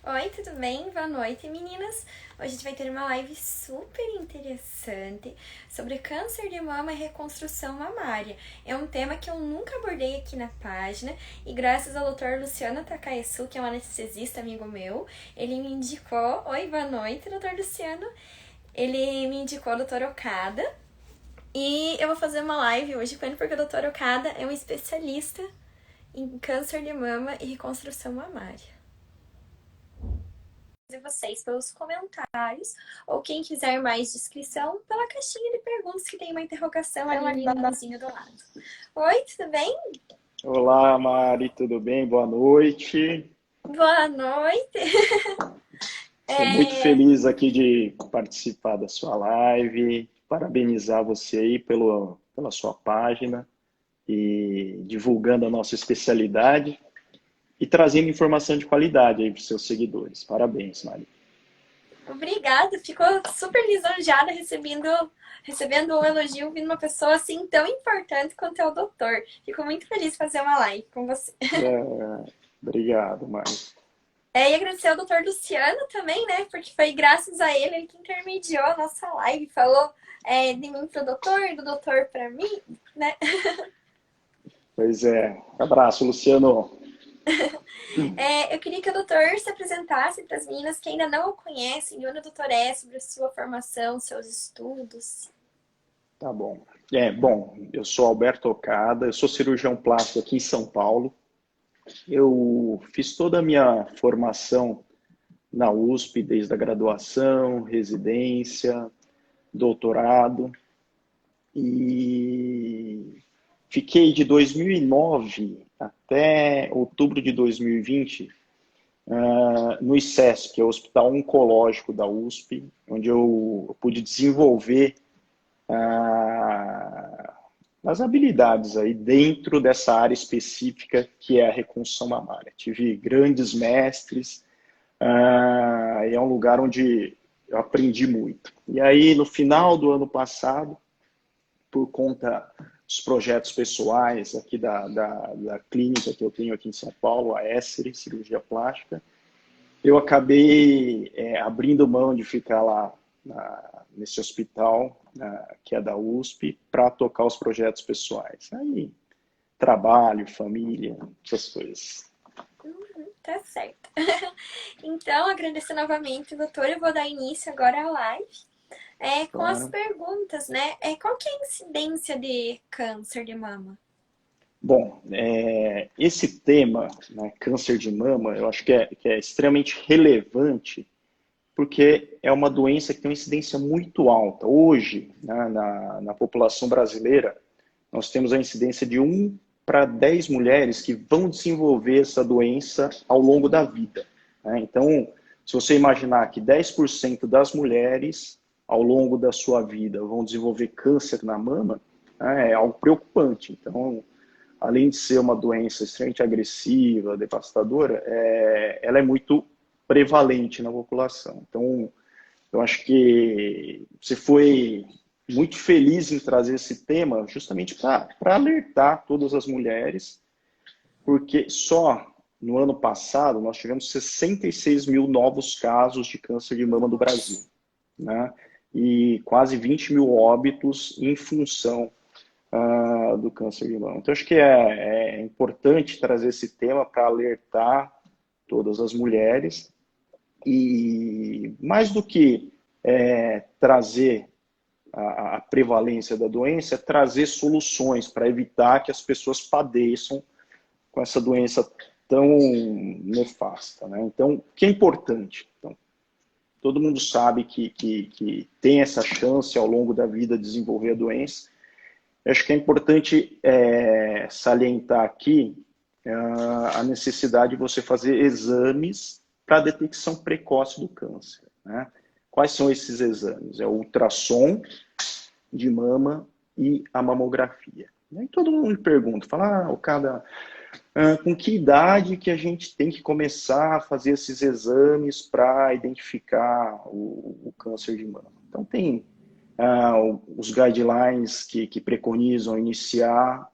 Oi, tudo bem? Boa noite, meninas! Hoje a gente vai ter uma live super interessante sobre câncer de mama e reconstrução mamária. É um tema que eu nunca abordei aqui na página e graças ao Dr. Luciano Takayasu, que é um anestesista amigo meu, ele me indicou... Oi, boa noite, Dr. Luciano! Ele me indicou a doutora Okada e eu vou fazer uma live hoje com ele porque a doutora Okada é um especialista em câncer de mama e reconstrução mamária de vocês pelos comentários, ou quem quiser mais descrição, pela caixinha de perguntas que tem uma interrogação ali no menuzinho do lado. Oi, tudo bem? Olá, Mari, tudo bem? Boa noite. Boa noite. Estou muito feliz aqui de participar da sua live, parabenizar você aí pela sua página e divulgando a nossa especialidade e trazendo informação de qualidade aí para os seus seguidores. Parabéns, Mari. Obrigada, ficou super lisonjeada recebendo um elogio vindo uma pessoa assim tão importante quanto é o doutor. Fico muito feliz de fazer uma live com você. Obrigado, Mari. E agradecer ao doutor Luciano também, né? Porque foi graças a ele que intermediou a nossa live, falou de mim pro doutor, do doutor para mim, né? Pois é. Abraço, Luciano. Eu queria que o doutor se apresentasse para as meninas que ainda não o conhecem, de onde o doutor é, sobre a sua formação, seus estudos. Tá bom. Bom, eu sou Alberto Okada, eu sou cirurgião plástico aqui em São Paulo. Eu fiz toda a minha formação na USP, desde a graduação, residência, doutorado, e fiquei de 2009 até outubro de 2020 no ICESP, que é o Hospital Oncológico da USP, onde eu pude desenvolver uh, as habilidades aí dentro dessa área específica que é a reconstrução mamária. Tive grandes mestres, e é um lugar onde eu aprendi muito. E aí, no final do ano passado, por conta dos projetos pessoais aqui da clínica que eu tenho aqui em São Paulo, a Essere, Cirurgia Plástica, eu acabei abrindo mão de ficar lá nesse hospital, que é da USP, para tocar os projetos pessoais. Aí, trabalho, família, essas coisas. Tá certo. Então, agradecer novamente, doutor. Eu vou dar início agora à live. Com as Claro. perguntas, né? Qual que é a incidência de câncer de mama? Bom, esse tema, né, câncer de mama, eu acho que é extremamente relevante, porque é uma doença que tem uma incidência muito alta. Hoje, né, na população brasileira, nós temos a incidência de 1 para 10 mulheres que vão desenvolver essa doença ao longo da vida, né? Então, se você imaginar que 10% das mulheres, ao longo da sua vida, vão desenvolver câncer na mama, né, é algo preocupante. Então, além de ser uma doença extremamente agressiva, devastadora, ela é muito prevalente na população. Então, eu acho que você foi muito feliz em trazer esse tema justamente para alertar todas as mulheres, porque só no ano passado nós tivemos 66 mil novos casos de câncer de mama no Brasil, né? E quase 20 mil óbitos em função do câncer de mama. Então, acho que é importante trazer esse tema para alertar todas as mulheres e, mais do que trazer a prevalência da doença, é trazer soluções para evitar que as pessoas padeçam com essa doença tão nefasta, né? Então, o que é importante? Então, todo mundo sabe que tem essa chance ao longo da vida de desenvolver a doença. Eu acho que é importante salientar aqui a necessidade de você fazer exames para a detecção precoce do câncer, né? Quais são esses exames? É o ultrassom de mama e a mamografia. E todo mundo me pergunta, fala, com que idade que a gente tem que começar a fazer esses exames para identificar o câncer de mama? Então, tem os guidelines que preconizam iniciar,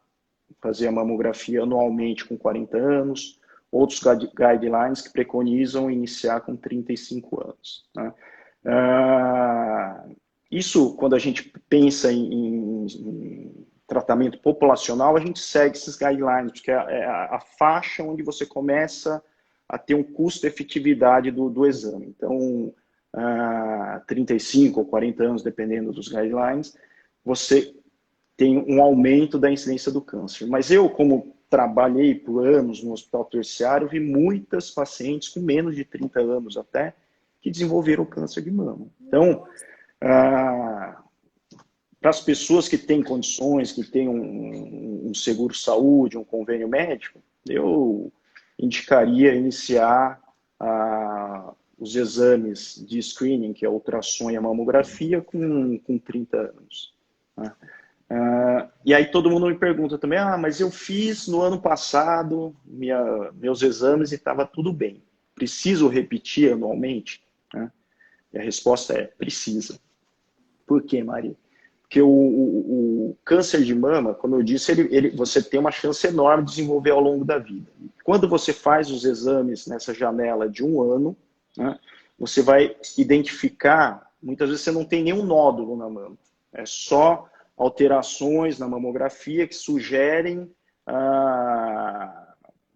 fazer a mamografia anualmente com 40 anos, outros guidelines que preconizam iniciar com 35 anos. Né? Isso, quando a gente pensa em tratamento populacional, a gente segue esses guidelines, porque é a faixa onde você começa a ter um custo-efetividade do exame. Então, 35 ou 40 anos, dependendo dos guidelines, você tem um aumento da incidência do câncer. Mas eu, como trabalhei por anos no hospital terciário, vi muitas pacientes com menos de 30 anos até, que desenvolveram câncer de mama. Então, para as pessoas que têm condições, que têm um seguro-saúde, um convênio médico, eu indicaria iniciar os exames de screening, que é a ultrassom e a mamografia, com 30 anos. Né? E aí todo mundo me pergunta também, mas eu fiz no ano passado meus exames e estava tudo bem. Preciso repetir anualmente? Né? E a resposta é, precisa. Por quê, Maria? Porque o câncer de mama, como eu disse, você tem uma chance enorme de desenvolver ao longo da vida. Quando você faz os exames nessa janela de um ano, né, você vai identificar, muitas vezes você não tem nenhum nódulo na mama, é só alterações na mamografia que sugerem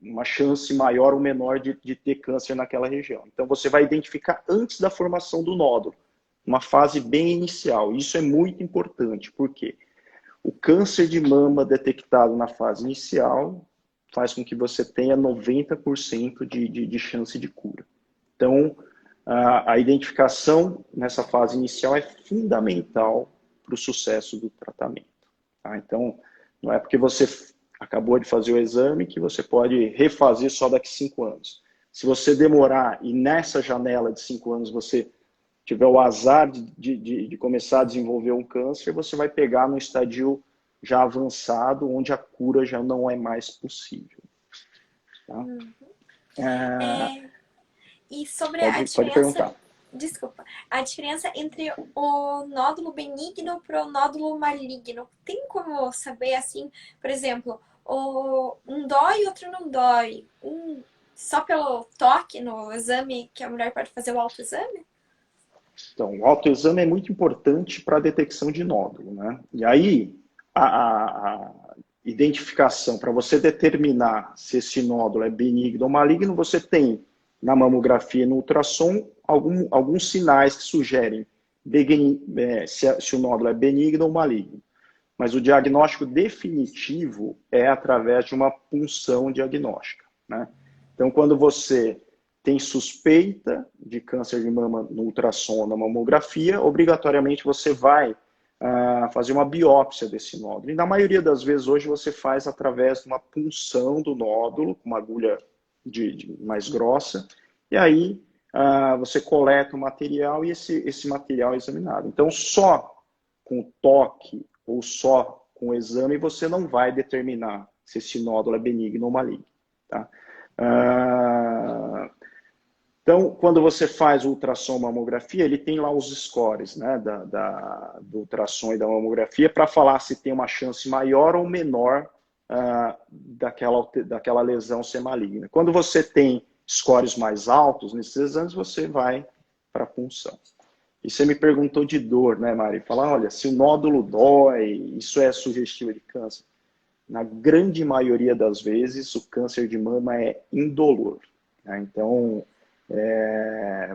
uma chance maior ou menor de ter câncer naquela região. Então você vai identificar antes da formação do nódulo, uma fase bem inicial. Isso é muito importante, porque o câncer de mama detectado na fase inicial faz com que você tenha 90% de chance de cura. Então, a identificação nessa fase inicial é fundamental para o sucesso do tratamento. Tá? Então, não é porque você acabou de fazer o exame que você pode refazer só daqui a 5 anos. Se você demorar e nessa janela de 5 anos você tiver o azar de começar a desenvolver um câncer, você vai pegar no estadio já avançado, onde a cura já não é mais possível. Tá? E sobre a Pode diferença... perguntar. Desculpa. A diferença entre o nódulo benigno para o nódulo maligno. Tem como saber, assim, por exemplo, um dói e outro não dói? Só pelo toque no exame que a mulher pode fazer o autoexame? Então, o autoexame é muito importante para a detecção de nódulo, né? E aí, a identificação, para você determinar se esse nódulo é benigno ou maligno, você tem na mamografia e no ultrassom alguns sinais que sugerem se o nódulo é benigno ou maligno. Mas o diagnóstico definitivo é através de uma punção diagnóstica, né? Então, quando você tem suspeita de câncer de mama no ultrassom ou na mamografia, obrigatoriamente você vai fazer uma biópsia desse nódulo. E na maioria das vezes hoje você faz através de uma punção do nódulo, com uma agulha mais grossa, e aí você coleta o material e esse material é examinado. Então, só com o toque ou só com o exame você não vai determinar se esse nódulo é benigno ou maligno. Tá? Então, quando você faz o ultrassom mamografia, ele tem lá os scores, né, do ultrassom e da mamografia para falar se tem uma chance maior ou menor daquela lesão ser maligna. Quando você tem scores mais altos nesses exames, você vai para a punção. E você me perguntou de dor, né, Mari? Falar, olha, se o nódulo dói, isso é sugestivo de câncer. Na grande maioria das vezes, o câncer de mama é indolor. Né? Então,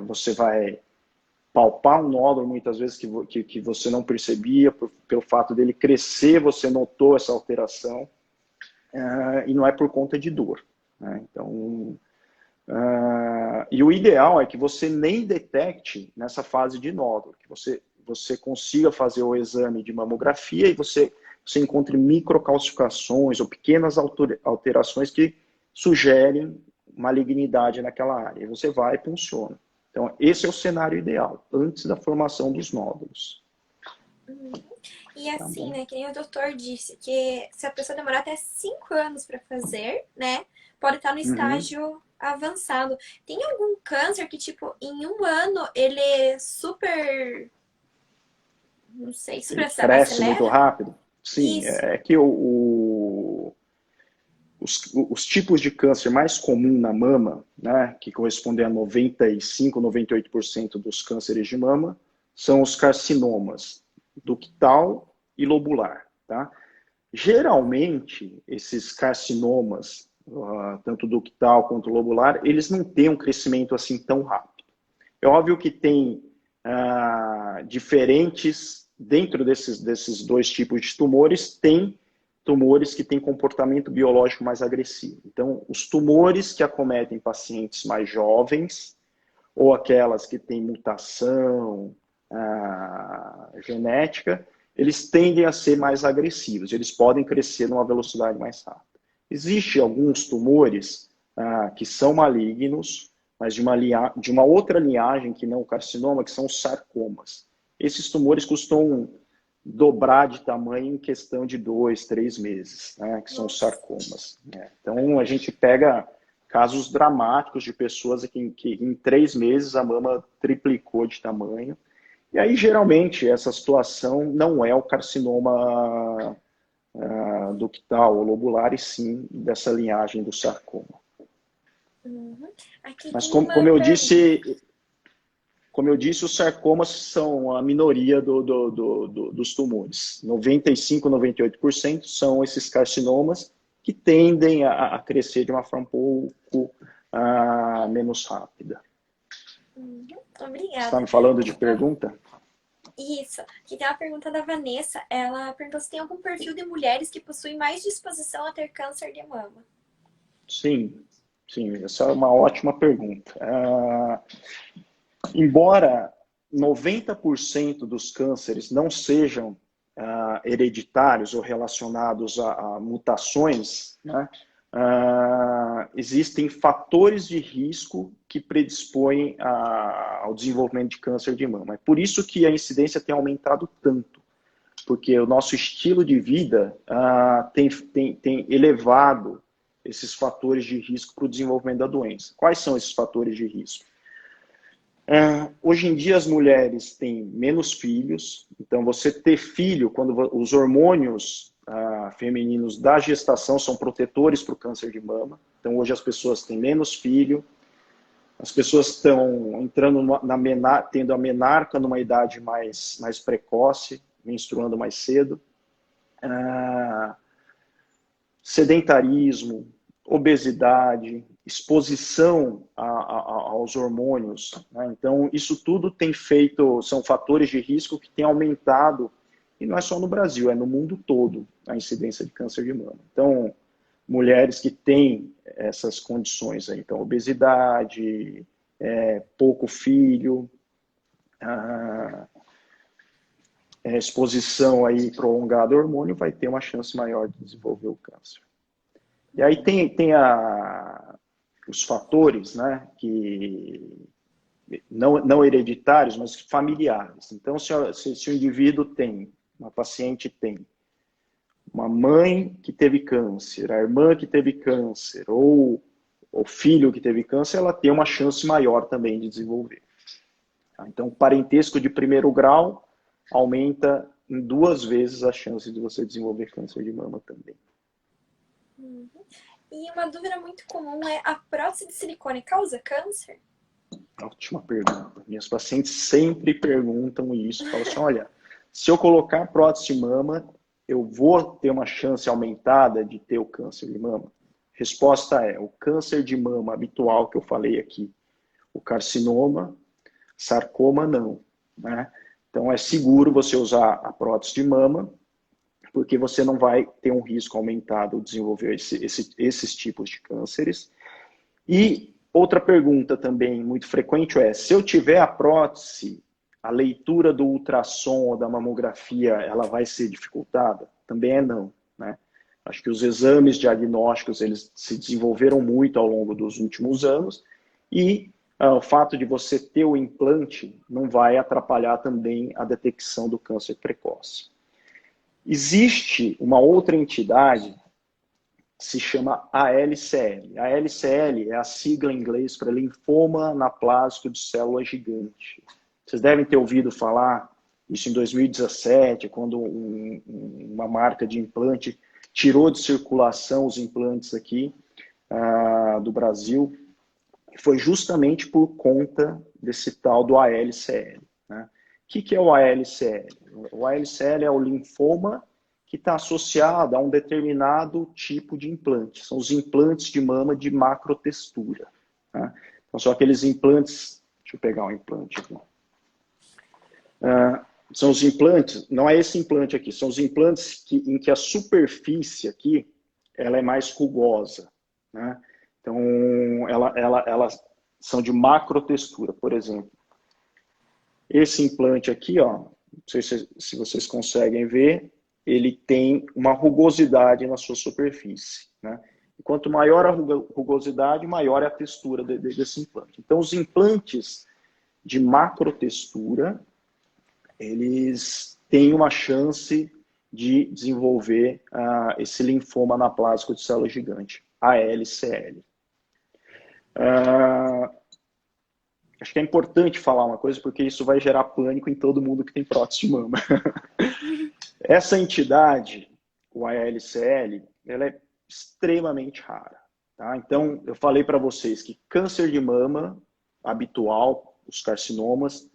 você vai palpar um nódulo, muitas vezes, que você não percebia, pelo fato dele crescer, você notou essa alteração, e não é por conta de dor. Né? Então, e o ideal é que você nem detecte nessa fase de nódulo, que você consiga fazer o exame de mamografia e você encontre microcalcificações ou pequenas alterações que sugerem malignidade naquela área. E você vai e funciona. Então, esse é o cenário ideal, antes da formação dos nódulos. E assim, né, que nem o doutor disse, que se a pessoa demorar até 5 anos para fazer, né, pode estar no estágio avançado. Tem algum câncer que, tipo, em um ano ele super, não sei, super Ele cresce acelera? muito rápido? Sim, Isso. é que os tipos de câncer mais comum na mama, né, que correspondem a 95, 98% dos cânceres de mama, são os carcinomas ductal e lobular. Tá? Geralmente, esses carcinomas, tanto ductal quanto lobular, eles não têm um crescimento assim tão rápido. É óbvio que tem diferentes, dentro desses dois tipos de tumores, tem tumores que têm comportamento biológico mais agressivo. Então, os tumores que acometem pacientes mais jovens, ou aquelas que têm mutação genética, eles tendem a ser mais agressivos, eles podem crescer numa velocidade mais rápida. Existem alguns tumores que são malignos, mas de uma outra linhagem que não o carcinoma, que são os sarcomas. Esses tumores costumam dobrar de tamanho em questão de 2, 3 meses, né, que são os sarcomas. Né? Então, a gente pega casos dramáticos de pessoas que em 3 meses a mama triplicou de tamanho. E aí, geralmente, essa situação não é o carcinoma ductal ou lobular, e sim dessa linhagem do sarcoma. Mas como eu disse, os sarcomas são a minoria dos tumores. 95, 98% são esses carcinomas que tendem a crescer de uma forma um pouco menos rápida. Obrigada. Você está me falando de pergunta? Isso. Aqui tem uma pergunta da Vanessa. Ela perguntou se tem algum perfil de mulheres que possuem mais disposição a ter câncer de mama. Sim, essa é uma ótima pergunta. Embora 90% dos cânceres não sejam hereditários ou relacionados a mutações, né, existem fatores de risco que predispõem ao desenvolvimento de câncer de mama. É por isso que a incidência tem aumentado tanto, porque o nosso estilo de vida tem elevado esses fatores de risco para o desenvolvimento da doença. Quais são esses fatores de risco? Hoje em dia as mulheres têm menos filhos, então você ter filho, quando os hormônios femininos da gestação são protetores para o câncer de mama, então hoje as pessoas têm menos filho, as pessoas estão entrando tendo a menarca numa idade mais precoce, menstruando mais cedo, sedentarismo, obesidade, exposição aos hormônios. Né? Então, isso tudo são fatores de risco que têm aumentado, e não é só no Brasil, é no mundo todo, a incidência de câncer de mama. Então, mulheres que têm essas condições aí, então, obesidade, pouco filho, exposição aí prolongada ao hormônio, vai ter uma chance maior de desenvolver o câncer. E aí tem os fatores, né, que não hereditários, mas familiares. Então, se o indivíduo uma paciente tem uma mãe que teve câncer, a irmã que teve câncer, ou o filho que teve câncer, ela tem uma chance maior também de desenvolver. Então, o parentesco de primeiro grau aumenta em 2 vezes a chance de você desenvolver câncer de mama também. E uma dúvida muito comum é: a prótese de silicone causa câncer? Ótima pergunta. Minhas pacientes sempre perguntam isso. Falam assim, olha, se eu colocar prótese de mama, eu vou ter uma chance aumentada de ter o câncer de mama? Resposta é: o câncer de mama habitual que eu falei aqui, o carcinoma, sarcoma não. Né? Então é seguro você usar a prótese de mama, porque você não vai ter um risco aumentado de desenvolver esses tipos de cânceres. E outra pergunta também muito frequente é: se eu tiver a prótese, a leitura do ultrassom ou da mamografia, ela vai ser dificultada? Também é não. Né? Acho que os exames diagnósticos eles se desenvolveram muito ao longo dos últimos anos, e o fato de você ter o implante não vai atrapalhar também a detecção do câncer precoce. Existe uma outra entidade que se chama ALCL. A ALCL é a sigla em inglês para linfoma anaplásico de célula gigante. Vocês devem ter ouvido falar isso em 2017, quando uma marca de implante tirou de circulação os implantes aqui do Brasil, foi justamente por conta desse tal do ALCL. Né? O que é o ALCL? O ALCL é o linfoma que está associado a um determinado tipo de implante. São os implantes de mama de macrotextura. Né? Então, são aqueles implantes... Deixa eu pegar um implante aqui. São os implantes, não é esse implante aqui, são os implantes em que a superfície aqui ela é mais rugosa. Né? Então, elas são de macrotextura, por exemplo. Esse implante aqui, ó, não sei se vocês conseguem ver, ele tem uma rugosidade na sua superfície. Né? E quanto maior a rugosidade, maior é a textura desse implante. Então, os implantes de macrotextura, eles têm uma chance de desenvolver esse linfoma anaplásico de célula gigante, ALCL. Acho que é importante falar uma coisa, porque isso vai gerar pânico em todo mundo que tem prótese de mama. Essa entidade, o ALCL, ela é extremamente rara. Tá? Então, eu falei para vocês que câncer de mama habitual, os carcinomas,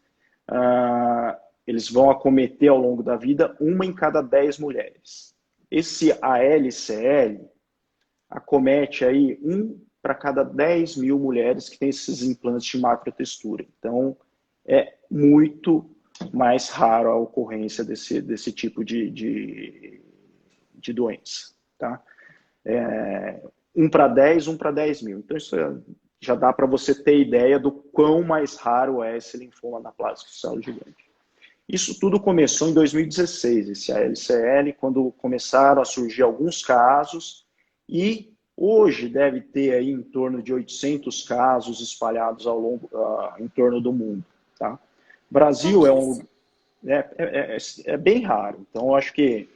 eles vão acometer ao longo da vida 1 em cada 10 mulheres. Esse ALCL acomete aí 1 para cada 10 mil mulheres que têm esses implantes de macrotextura. Então, é muito mais raro a ocorrência desse tipo de doença. Tá? 1 para 10, 1 para 10 mil. Então, isso já dá para você ter ideia do quão mais raro é esse linfoma anaplásico de célula gigante. Isso tudo começou em 2016, esse ALCL, quando começaram a surgir alguns casos, e hoje deve ter aí em torno de 800 casos espalhados em torno do mundo. Tá? Brasil é bem raro, então eu acho que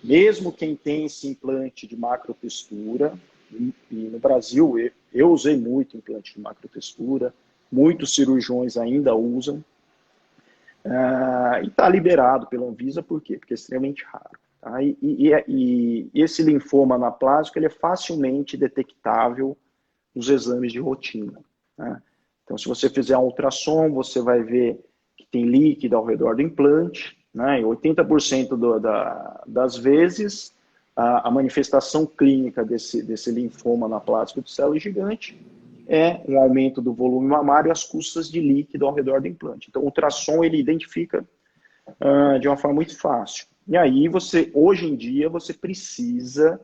mesmo quem tem esse implante de macrotextura, e no Brasil eu usei muito implante de macrotextura, muitos cirurgiões ainda usam, e está liberado pela Anvisa, por quê? Porque é extremamente raro. Tá? E esse linfoma anaplásico ele é facilmente detectável nos exames de rotina. Né? Então, se você fizer um ultrassom, você vai ver que tem líquido ao redor do implante, né? E 80% das vezes, a manifestação clínica desse linfoma anaplásico de célula gigante é um aumento do volume mamário às custas de líquido ao redor do implante. Então, o ultrassom ele identifica de uma forma muito fácil. E aí, hoje em dia, você precisa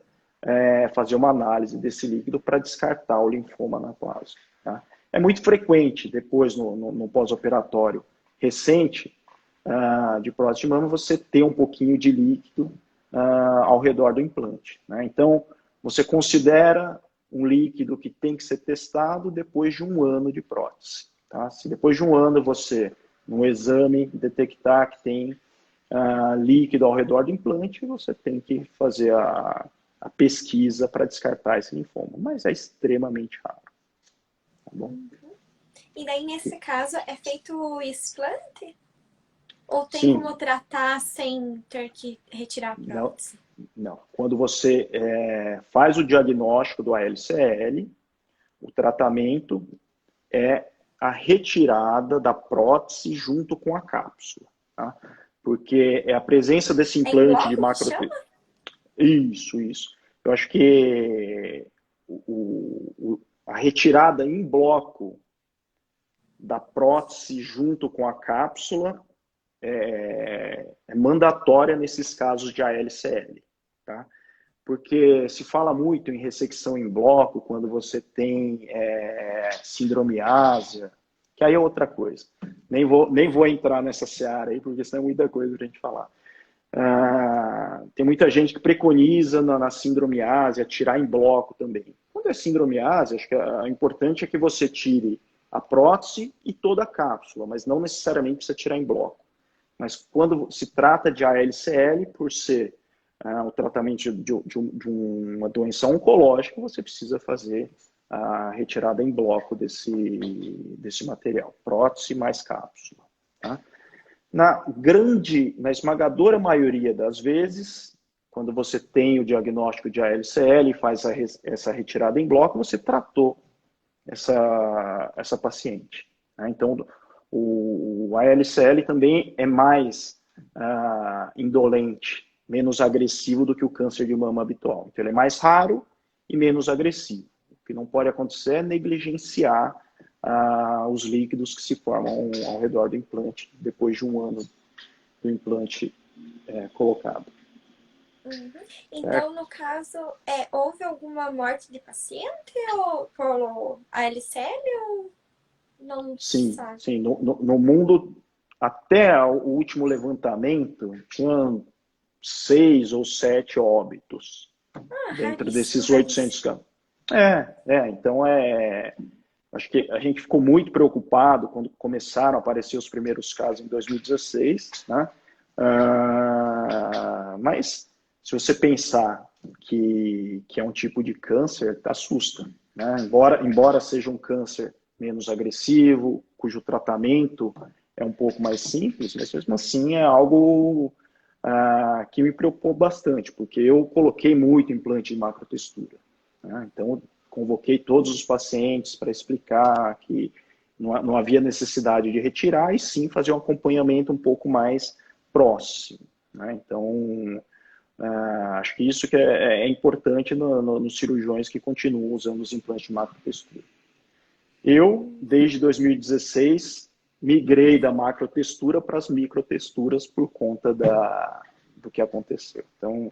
fazer uma análise desse líquido para descartar o linfoma anaplásico. Tá? É muito frequente, depois, no pós-operatório recente de prótese de mama, você ter um pouquinho de líquido ao redor do implante. Né? Então, você considera um líquido que tem que ser testado depois de 1 ano de prótese. Tá? Se depois de 1 ano você, no exame, detectar que tem líquido ao redor do implante, você tem que fazer a pesquisa para descartar esse linfoma. Mas é extremamente raro. Tá bom? E daí, nesse caso, é feito o explante? Ou tem Sim. como tratar sem ter que retirar a prótese? Não. Quando você faz o diagnóstico do ALCL, o tratamento é a retirada da prótese junto com a cápsula. Tá? Porque é a presença desse implante de macrotextura. Isso. Eu acho que a retirada em bloco da prótese junto com a cápsula é mandatória nesses casos de ALCL. Tá? Porque se fala muito em ressecção em bloco quando você tem síndrome ásia, que aí é outra coisa. Nem vou entrar nessa seara aí, porque senão é muita coisa pra gente falar. Tem muita gente que preconiza na síndrome ásia tirar em bloco também. Quando é síndrome ásia, acho que o importante é que você tire a prótese e toda a cápsula, mas não necessariamente precisa tirar em bloco. Mas quando se trata de ALCL, por ser o tratamento de uma doença oncológica, você precisa fazer a retirada em bloco desse material, prótese mais cápsula. Tá? Na esmagadora maioria das vezes, quando você tem o diagnóstico de ALCL e faz essa retirada em bloco, você tratou essa paciente. Né? Então, o ALCL também é mais indolente, menos agressivo do que o câncer de mama habitual. Então, ele é mais raro e menos agressivo. O que não pode acontecer é negligenciar os líquidos que se formam ao redor do implante depois de um ano do implante colocado. Uhum. Certo? Então, no caso, houve alguma morte de paciente ou por ALCL ou não Sim, sabe? sim. No mundo, até o último levantamento, tinham 6 ou 7 óbitos Ah, dentro raríssimo, desses 800 raríssimo. casos. Então acho que a gente ficou muito preocupado quando começaram a aparecer os primeiros casos em 2016, né? Mas se você pensar que é um tipo de câncer, assusta, né? Embora seja um câncer menos agressivo, cujo tratamento é um pouco mais simples, mas mesmo assim é algo que me preocupou bastante, porque eu coloquei muito implante de macrotextura. Né? Então, convoquei todos os pacientes para explicar que não havia necessidade de retirar e sim fazer um acompanhamento um pouco mais próximo. Né? Então, acho que isso que é importante nos cirurgiões que continuam usando os implantes de macrotextura. Eu, desde 2016, migrei da macrotextura para as microtexturas por conta do que aconteceu. Então,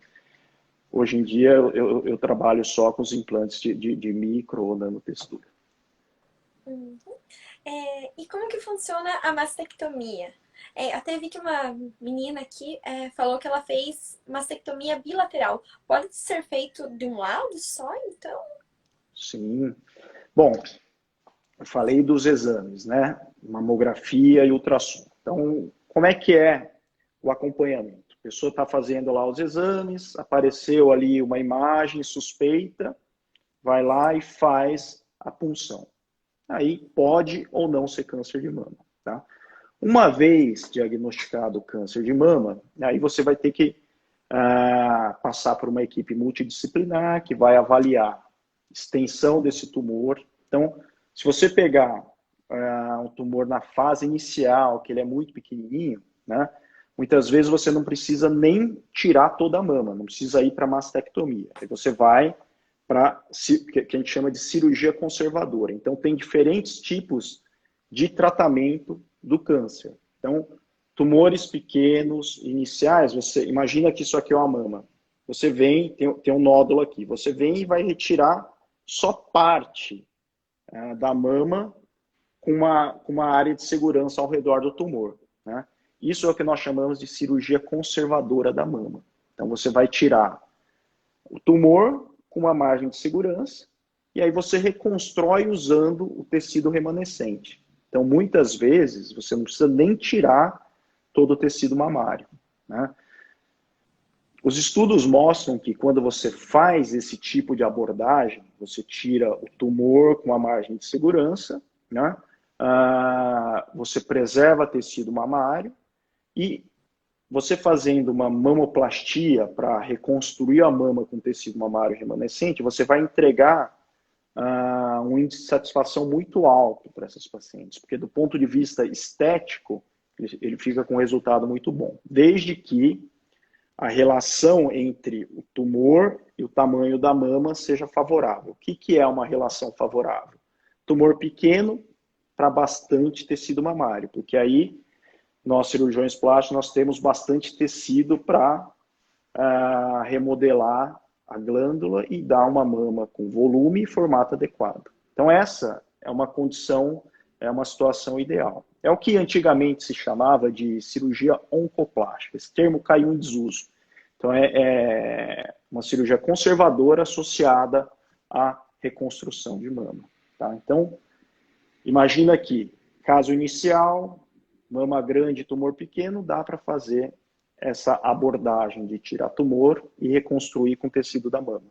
hoje em dia, eu trabalho só com os implantes de micro ou nanotextura. Uhum. E como que funciona a mastectomia? Até vi que uma menina aqui falou que ela fez mastectomia bilateral. Pode ser feito de um lado só, então? Sim. Bom, eu falei dos exames, né? Mamografia e ultrassom. Então, como é que é o acompanhamento? A pessoa está fazendo lá os exames, apareceu ali uma imagem suspeita, vai lá e faz a punção. Aí pode ou não ser câncer de mama, tá? Uma vez diagnosticado o câncer de mama, aí você vai ter que passar por uma equipe multidisciplinar que vai avaliar a extensão desse tumor. Então, se você pegar um tumor na fase inicial, que ele é muito pequenininho, né, muitas vezes você não precisa nem tirar toda a mama, não precisa ir para mastectomia. Aí você vai para que a gente chama de cirurgia conservadora. Então, tem diferentes tipos de tratamento do câncer. Então, tumores pequenos, iniciais, você imagina que isso aqui é uma mama. Você vem, tem um nódulo aqui, você vem e vai retirar só parte da mama com uma área de segurança ao redor do tumor. Né? Isso é o que nós chamamos de cirurgia conservadora da mama. Então, você vai tirar o tumor com uma margem de segurança e aí você reconstrói usando o tecido remanescente. Então, muitas vezes, você não precisa nem tirar todo o tecido mamário. Né? Os estudos mostram que quando você faz esse tipo de abordagem, você tira o tumor com a margem de segurança, né? Você preserva tecido mamário e você fazendo uma mamoplastia para reconstruir a mama com tecido mamário remanescente, você vai entregar um índice de satisfação muito alto para essas pacientes, porque do ponto de vista estético, ele fica com um resultado muito bom, desde que a relação entre o tumor e o tamanho da mama seja favorável. O que é uma relação favorável? Tumor pequeno para bastante tecido mamário, porque aí nós, cirurgiões plásticos, nós temos bastante tecido para remodelar a glândula e dar uma mama com volume e formato adequado. Então essa é uma condição, é uma situação ideal. É o que antigamente se chamava de cirurgia oncoplástica. Esse termo caiu em desuso. Então é uma cirurgia conservadora associada à reconstrução de mama. Tá? Então, imagina que, caso inicial, mama grande, tumor pequeno, dá para fazer essa abordagem de tirar tumor e reconstruir com tecido da mama.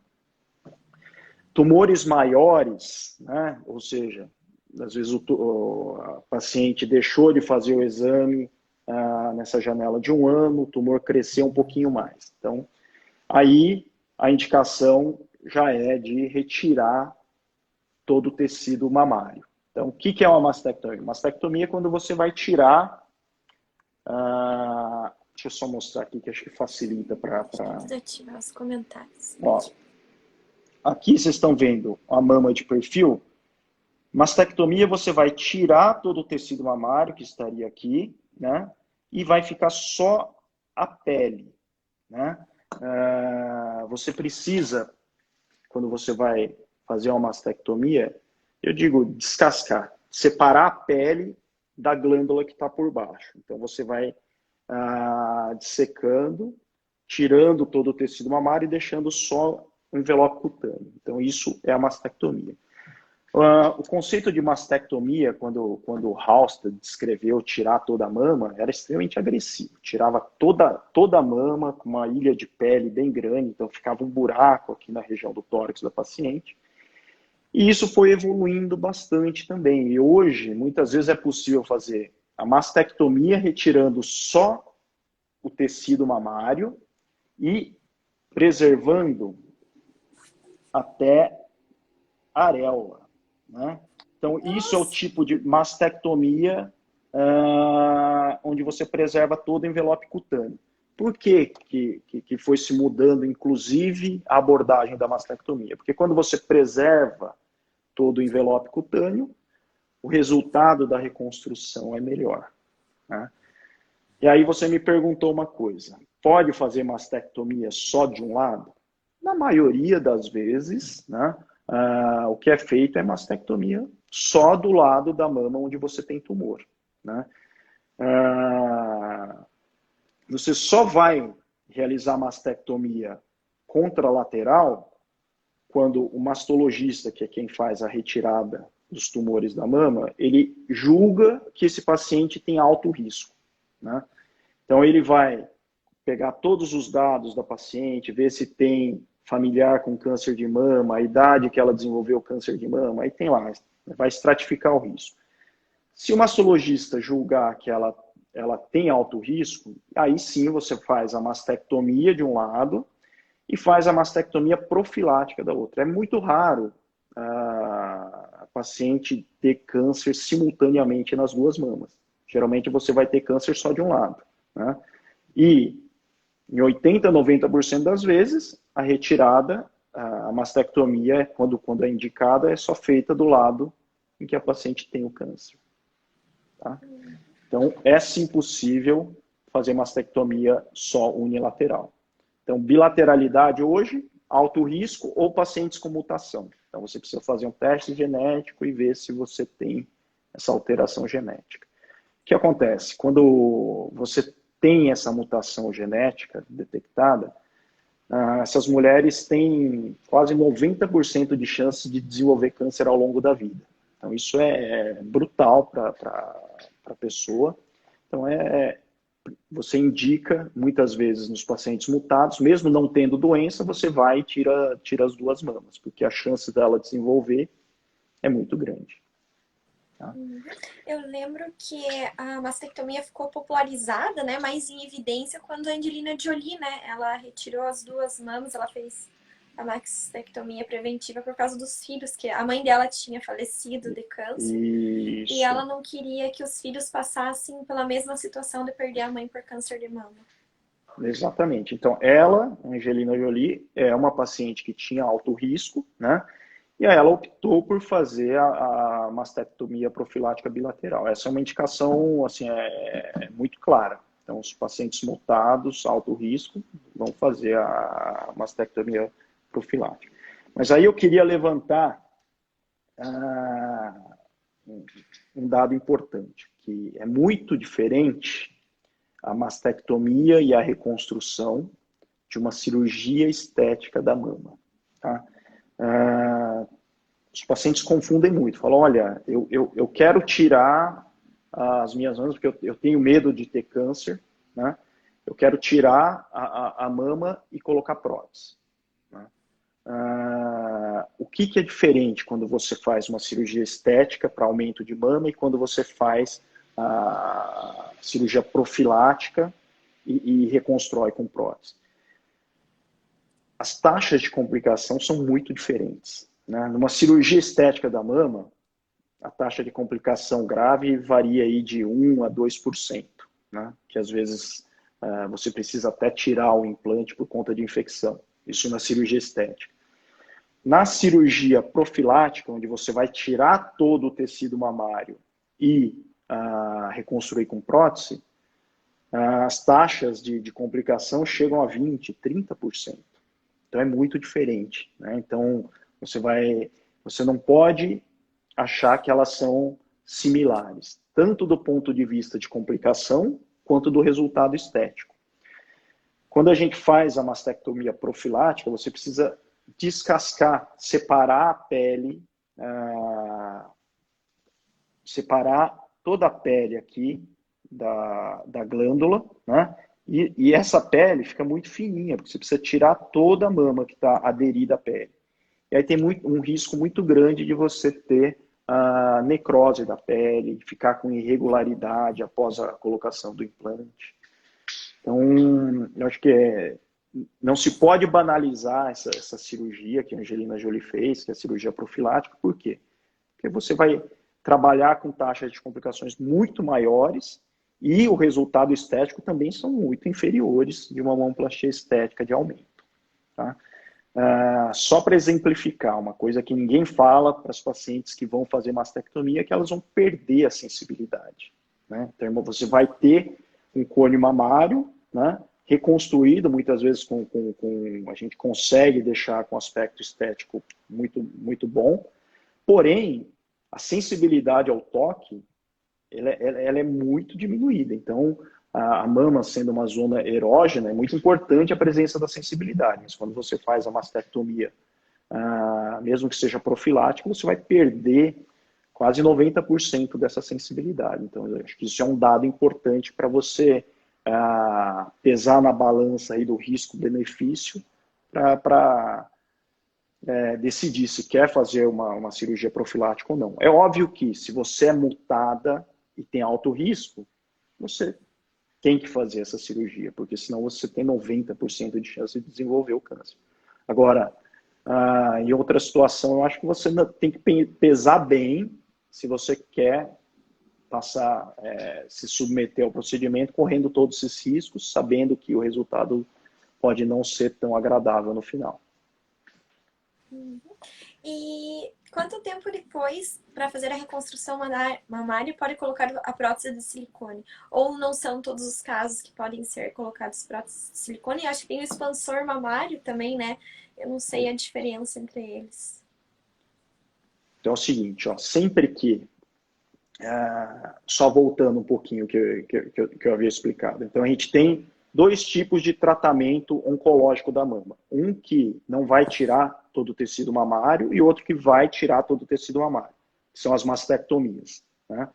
Tumores maiores, né, ou seja, às vezes a paciente deixou de fazer o exame nessa janela de um ano, o tumor cresceu um pouquinho mais. Então, aí a indicação já é de retirar todo o tecido mamário. Então, o que é uma mastectomia? Mastectomia é quando você vai tirar... deixa eu só mostrar aqui, que acho que facilita para... Desativar os comentários. Ó, aqui vocês estão vendo a mama de perfil. Mastectomia, você vai tirar todo o tecido mamário que estaria aqui, né? E vai ficar só a pele, né? Você precisa, quando você vai fazer uma mastectomia, eu digo descascar, separar a pele da glândula que está por baixo. Então você vai dissecando, tirando todo o tecido mamário e deixando só o envelope cutâneo. Então isso é a mastectomia. O conceito de mastectomia, quando o Halsted descreveu tirar toda a mama, era extremamente agressivo. Tirava toda a mama com uma ilha de pele bem grande, então ficava um buraco aqui na região do tórax da paciente. E isso foi evoluindo bastante também. E hoje, muitas vezes é possível fazer a mastectomia retirando só o tecido mamário e preservando até a areola. Né? Então, isso é o tipo de mastectomia onde você preserva todo o envelope cutâneo. Por que foi se mudando, inclusive, a abordagem da mastectomia? Porque quando você preserva todo o envelope cutâneo, o resultado da reconstrução é melhor. Né? E aí você me perguntou uma coisa, pode fazer mastectomia só de um lado? Na maioria das vezes, né? O que é feito é mastectomia só do lado da mama onde você tem tumor. Né? Você só vai realizar mastectomia contralateral quando o mastologista, que é quem faz a retirada dos tumores da mama, ele julga que esse paciente tem alto risco. Né? Então ele vai pegar todos os dados da paciente, ver se tem familiar com câncer de mama, a idade que ela desenvolveu câncer de mama, aí tem lá, vai estratificar o risco. Se o mastologista julgar que ela tem alto risco, aí sim você faz a mastectomia de um lado e faz a mastectomia profilática da outra. É muito raro a paciente ter câncer simultaneamente nas duas mamas. Geralmente você vai ter câncer só de um lado. Né? E em 80%, 90% das vezes, a retirada, a mastectomia, quando é indicada, é só feita do lado em que a paciente tem o câncer. Tá? Então, é sim possível fazer mastectomia só unilateral. Então, bilateralidade hoje, alto risco ou pacientes com mutação. Então, você precisa fazer um teste genético e ver se você tem essa alteração genética. O que acontece? Quando você tem essa mutação genética detectada, essas mulheres têm quase 90% de chance de desenvolver câncer ao longo da vida. Então, isso é brutal para a pessoa. Então, você indica, muitas vezes, nos pacientes mutados, mesmo não tendo doença, você vai e tira as duas mamas, porque a chance dela desenvolver é muito grande. Tá? Eu lembro que a mastectomia ficou popularizada, né, mais em evidência quando a Angelina Jolie, né, ela retirou as duas mamas, ela fez a mastectomia preventiva por causa dos filhos, que a mãe dela tinha falecido de câncer. Isso. E ela não queria que os filhos passassem pela mesma situação de perder a mãe por câncer de mama. Exatamente. Então, ela, Angelina Jolie, é uma paciente que tinha alto risco, né? E aí ela optou por fazer a mastectomia profilática bilateral. Essa é uma indicação, assim, muito clara. Então, os pacientes mutados, alto risco, vão fazer a mastectomia profilática. Mas aí eu queria levantar um dado importante, que é muito diferente a mastectomia e a reconstrução de uma cirurgia estética da mama. Tá? Os pacientes confundem muito, falam, olha, eu quero tirar as minhas mamas, porque eu tenho medo de ter câncer, né? Eu quero tirar a mama e colocar prótese. Né? O que é diferente quando você faz uma cirurgia estética para aumento de mama e quando você faz a cirurgia profilática e reconstrói com prótese? as taxas de complicação são muito diferentes, né? Numa cirurgia estética da mama, a taxa de complicação grave varia aí de 1 a 2%, né? Que às vezes você precisa até tirar o implante por conta de infecção. Isso na cirurgia estética. Na cirurgia profilática, onde você vai tirar todo o tecido mamário e reconstruir com prótese, as taxas de complicação chegam a 20%, 30%. Então é muito diferente, né? Então você não pode achar que elas são similares, tanto do ponto de vista de complicação, quanto do resultado estético. Quando a gente faz a mastectomia profilática, você precisa descascar, separar a pele, separar toda a pele aqui da glândula, né? E essa pele fica muito fininha, porque você precisa tirar toda a mama que está aderida à pele. E aí tem um risco muito grande de você ter a necrose da pele, ficar com irregularidade após a colocação do implante. Então, eu acho que não se pode banalizar essa cirurgia que a Angelina Jolie fez, que é a cirurgia profilática. Por quê? Porque você vai trabalhar com taxas de complicações muito maiores e o resultado estético também são muito inferiores de uma mamoplastia estética de aumento. Tá? Só para exemplificar, uma coisa que ninguém fala para as pacientes que vão fazer mastectomia é que elas vão perder a sensibilidade, né? Então, você vai ter um cone mamário, né, reconstruído, muitas vezes a gente consegue deixar com aspecto estético muito, muito bom, porém, a sensibilidade ao toque, ela é muito diminuída. Então, a mama sendo uma zona erógena, é muito importante a presença da sensibilidade. Mas quando você faz a mastectomia, mesmo que seja profilática, você vai perder quase 90% dessa sensibilidade. Então, eu acho que isso é um dado importante para você pesar na balança aí do risco-benefício para decidir se quer fazer uma cirurgia profilática ou não. É óbvio que se você é multada e tem alto risco, você tem que fazer essa cirurgia, porque senão você tem 90% de chance de desenvolver o câncer. Agora, em outra situação, eu acho que você tem que pesar bem se você quer se submeter ao procedimento, correndo todos esses riscos, sabendo que o resultado pode não ser tão agradável no final. E quanto tempo depois, para fazer a reconstrução mamária, pode colocar a prótese de silicone? Ou não são todos os casos que podem ser colocados próteses de silicone? E acho que tem o expansor mamário também, né? Eu não sei a diferença entre eles. Então é o seguinte, ó, sempre que... só voltando um pouquinho que eu havia explicado. Então a gente tem 2 tipos de tratamento oncológico da mama. Um que não vai tirar todo o tecido mamário e outro que vai tirar todo o tecido mamário, que são as mastectomias, né?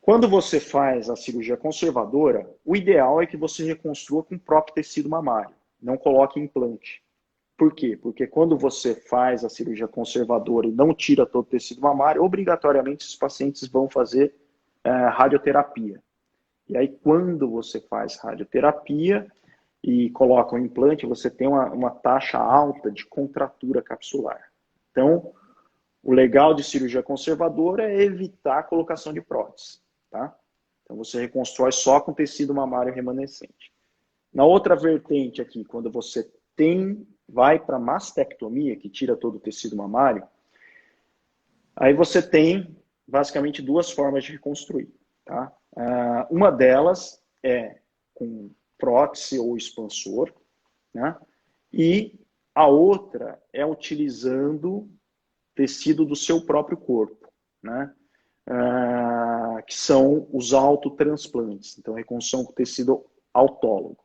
Quando você faz a cirurgia conservadora, o ideal é que você reconstrua com o próprio tecido mamário, não coloque implante. Por quê? Porque quando você faz a cirurgia conservadora e não tira todo o tecido mamário, obrigatoriamente os pacientes vão fazer radioterapia. E aí, quando você faz radioterapia e coloca um implante, você tem uma taxa alta de contratura capsular. Então, o legal de cirurgia conservadora é evitar a colocação de prótese, tá? Então, você reconstrói só com tecido mamário remanescente. Na outra vertente aqui, quando você vai para mastectomia, que tira todo o tecido mamário, aí você tem basicamente 2 formas de reconstruir, tá? Uma delas é com prótese ou expansor, né? E a outra é utilizando tecido do seu próprio corpo, né? Que são os autotransplantes, então reconstrução com tecido autólogo.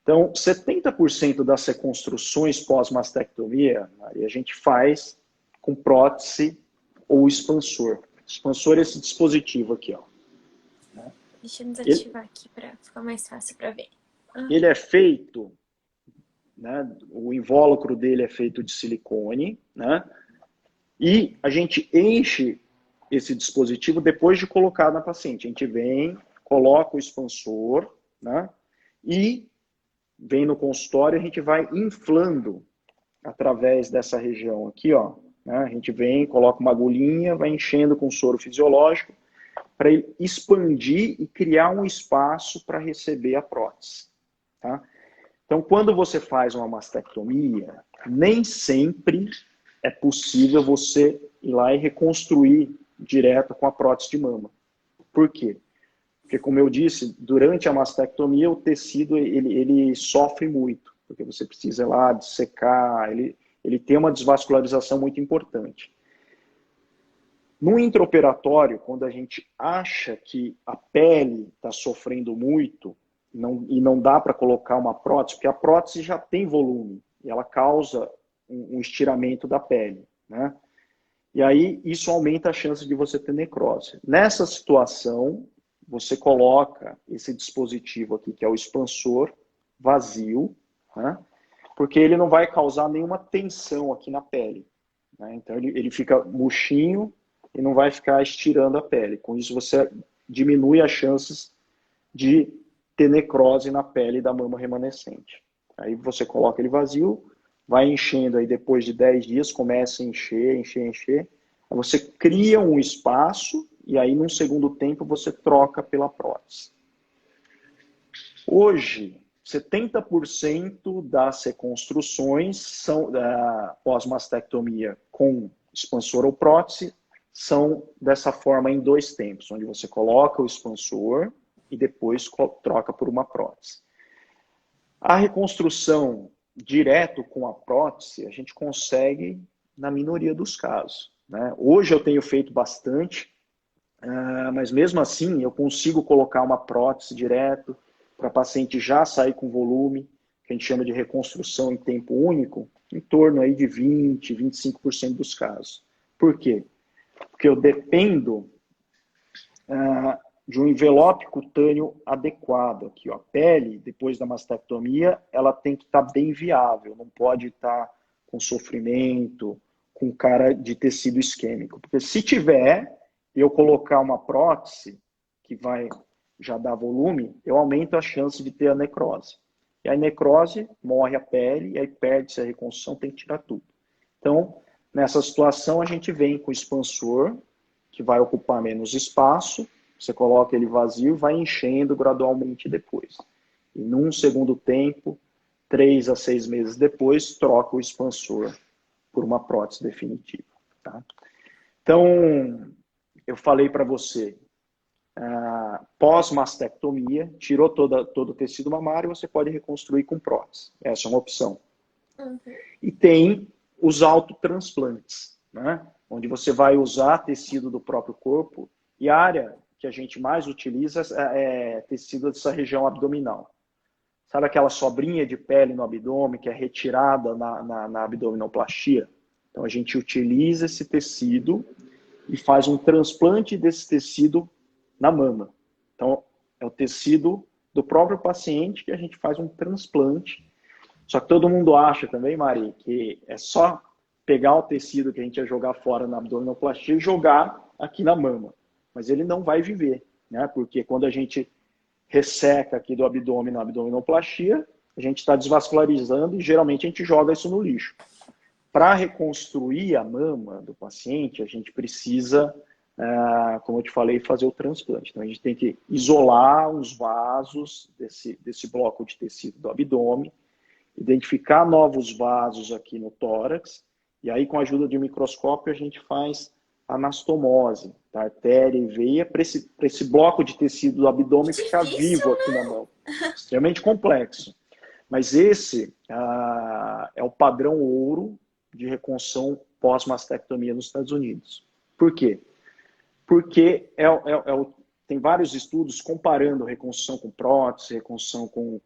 Então, 70% das reconstruções pós-mastectomia, a gente faz com prótese ou expansor. Expansor é esse dispositivo aqui, ó. Deixa eu desativar aqui para ficar mais fácil para ver. Ele é feito, né, o invólucro dele é feito de silicone, né, e a gente enche esse dispositivo depois de colocar na paciente. A gente vem, coloca o expansor, né, e vem no consultório, a gente vai inflando através dessa região aqui, ó. Né? A gente vem, coloca uma agulhinha, vai enchendo com soro fisiológico para ele expandir e criar um espaço para receber a prótese. Tá? Então, quando você faz uma mastectomia, nem sempre é possível você ir lá e reconstruir direto com a prótese de mama. Por quê? Porque, como eu disse, durante a mastectomia, o tecido ele sofre muito, porque você precisa ir lá dissecar, ele tem uma desvascularização muito importante. No intraoperatório, quando a gente acha que a pele está sofrendo muito e não dá para colocar uma prótese, porque a prótese já tem volume e ela causa um estiramento da pele, né? E aí isso aumenta a chance de você ter necrose. Nessa situação, você coloca esse dispositivo aqui, que é o expansor, vazio, né? Porque ele não vai causar nenhuma tensão aqui na pele, né? Então ele fica murchinho e não vai ficar estirando a pele. Com isso você diminui as chances de ter necrose na pele da mama remanescente. Aí você coloca ele vazio, vai enchendo, aí depois de 10 dias começa a encher. Aí você cria um espaço e aí num segundo tempo você troca pela prótese. Hoje, 70% das reconstruções são pós-mastectomia com expansor ou prótese são dessa forma em 2 tempos, onde você coloca o expansor e depois troca por uma prótese. A reconstrução direto com a prótese, a gente consegue na minoria dos casos, né? Hoje eu tenho feito bastante, mas mesmo assim eu consigo colocar uma prótese direto para a paciente já sair com volume, que a gente chama de reconstrução em tempo único, em torno aí de 20, 25% dos casos. Por quê? Porque eu dependo de um envelope cutâneo adequado. Aqui, ó, a pele, depois da mastectomia, ela tem que estar bem viável, não pode estar com sofrimento, com cara de tecido isquêmico. Porque se tiver, eu colocar uma prótese, que vai já dar volume, eu aumento a chance de ter a necrose. E a necrose, morre a pele, e aí perde-se a reconstrução, tem que tirar tudo. Então, nessa situação, a gente vem com o expansor, que vai ocupar menos espaço, você coloca ele vazio e vai enchendo gradualmente depois. E num segundo tempo, 3 a 6 meses depois, troca o expansor por uma prótese definitiva. Tá? Então, eu falei para você, pós-mastectomia, tirou todo o tecido mamário, você pode reconstruir com prótese. Essa é uma opção. Uhum. E tem os autotransplantes, né? Onde você vai usar tecido do próprio corpo, e a área que a gente mais utiliza é tecido dessa região abdominal. Sabe aquela sobrinha de pele no abdômen que é retirada na abdominoplastia? Então a gente utiliza esse tecido e faz um transplante desse tecido na mama. Então é o tecido do próprio paciente que a gente faz um transplante. Só que todo mundo acha também, Mari, que é só pegar o tecido que a gente ia jogar fora na abdominoplastia e jogar aqui na mama. Mas ele não vai viver, né? Porque quando a gente resseca aqui do abdômen na abdominoplastia, a gente está desvascularizando e geralmente a gente joga isso no lixo. Para reconstruir a mama do paciente, a gente precisa, como eu te falei, fazer o transplante. Então a gente tem que isolar os vasos desse bloco de tecido do abdômen, identificar novos vasos aqui no tórax, e aí com a ajuda de microscópio a gente faz anastomose da artéria e veia para esse bloco de tecido do abdômen ficar vivo aqui na mão. Extremamente complexo. Mas esse é o padrão ouro de reconstrução pós-mastectomia nos Estados Unidos. Por quê? Porque tem vários estudos comparando reconstrução com prótese, reconstrução com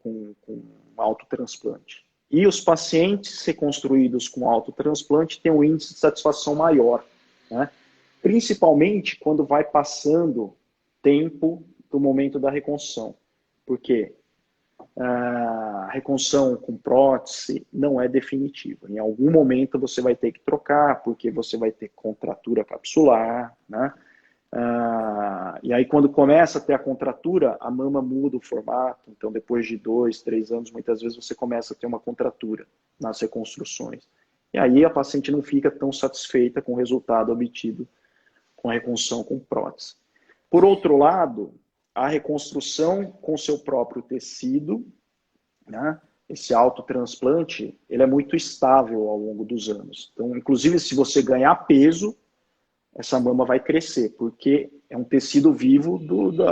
autotransplante. E os pacientes reconstruídos com autotransplante têm um índice de satisfação maior, né? Principalmente quando vai passando tempo do momento da reconstrução. Porque a reconstrução com prótese não é definitiva. Em algum momento você vai ter que trocar, porque você vai ter contratura capsular, né? E aí, quando começa a ter a contratura, a mama muda o formato. Então, depois de 2, 3 anos, muitas vezes você começa a ter uma contratura nas reconstruções. E aí a paciente não fica tão satisfeita com o resultado obtido com a reconstrução com prótese. Por outro lado, a reconstrução com seu próprio tecido, né, esse autotransplante, ele é muito estável ao longo dos anos. Então, inclusive, se você ganhar peso, essa mama vai crescer, porque é um tecido vivo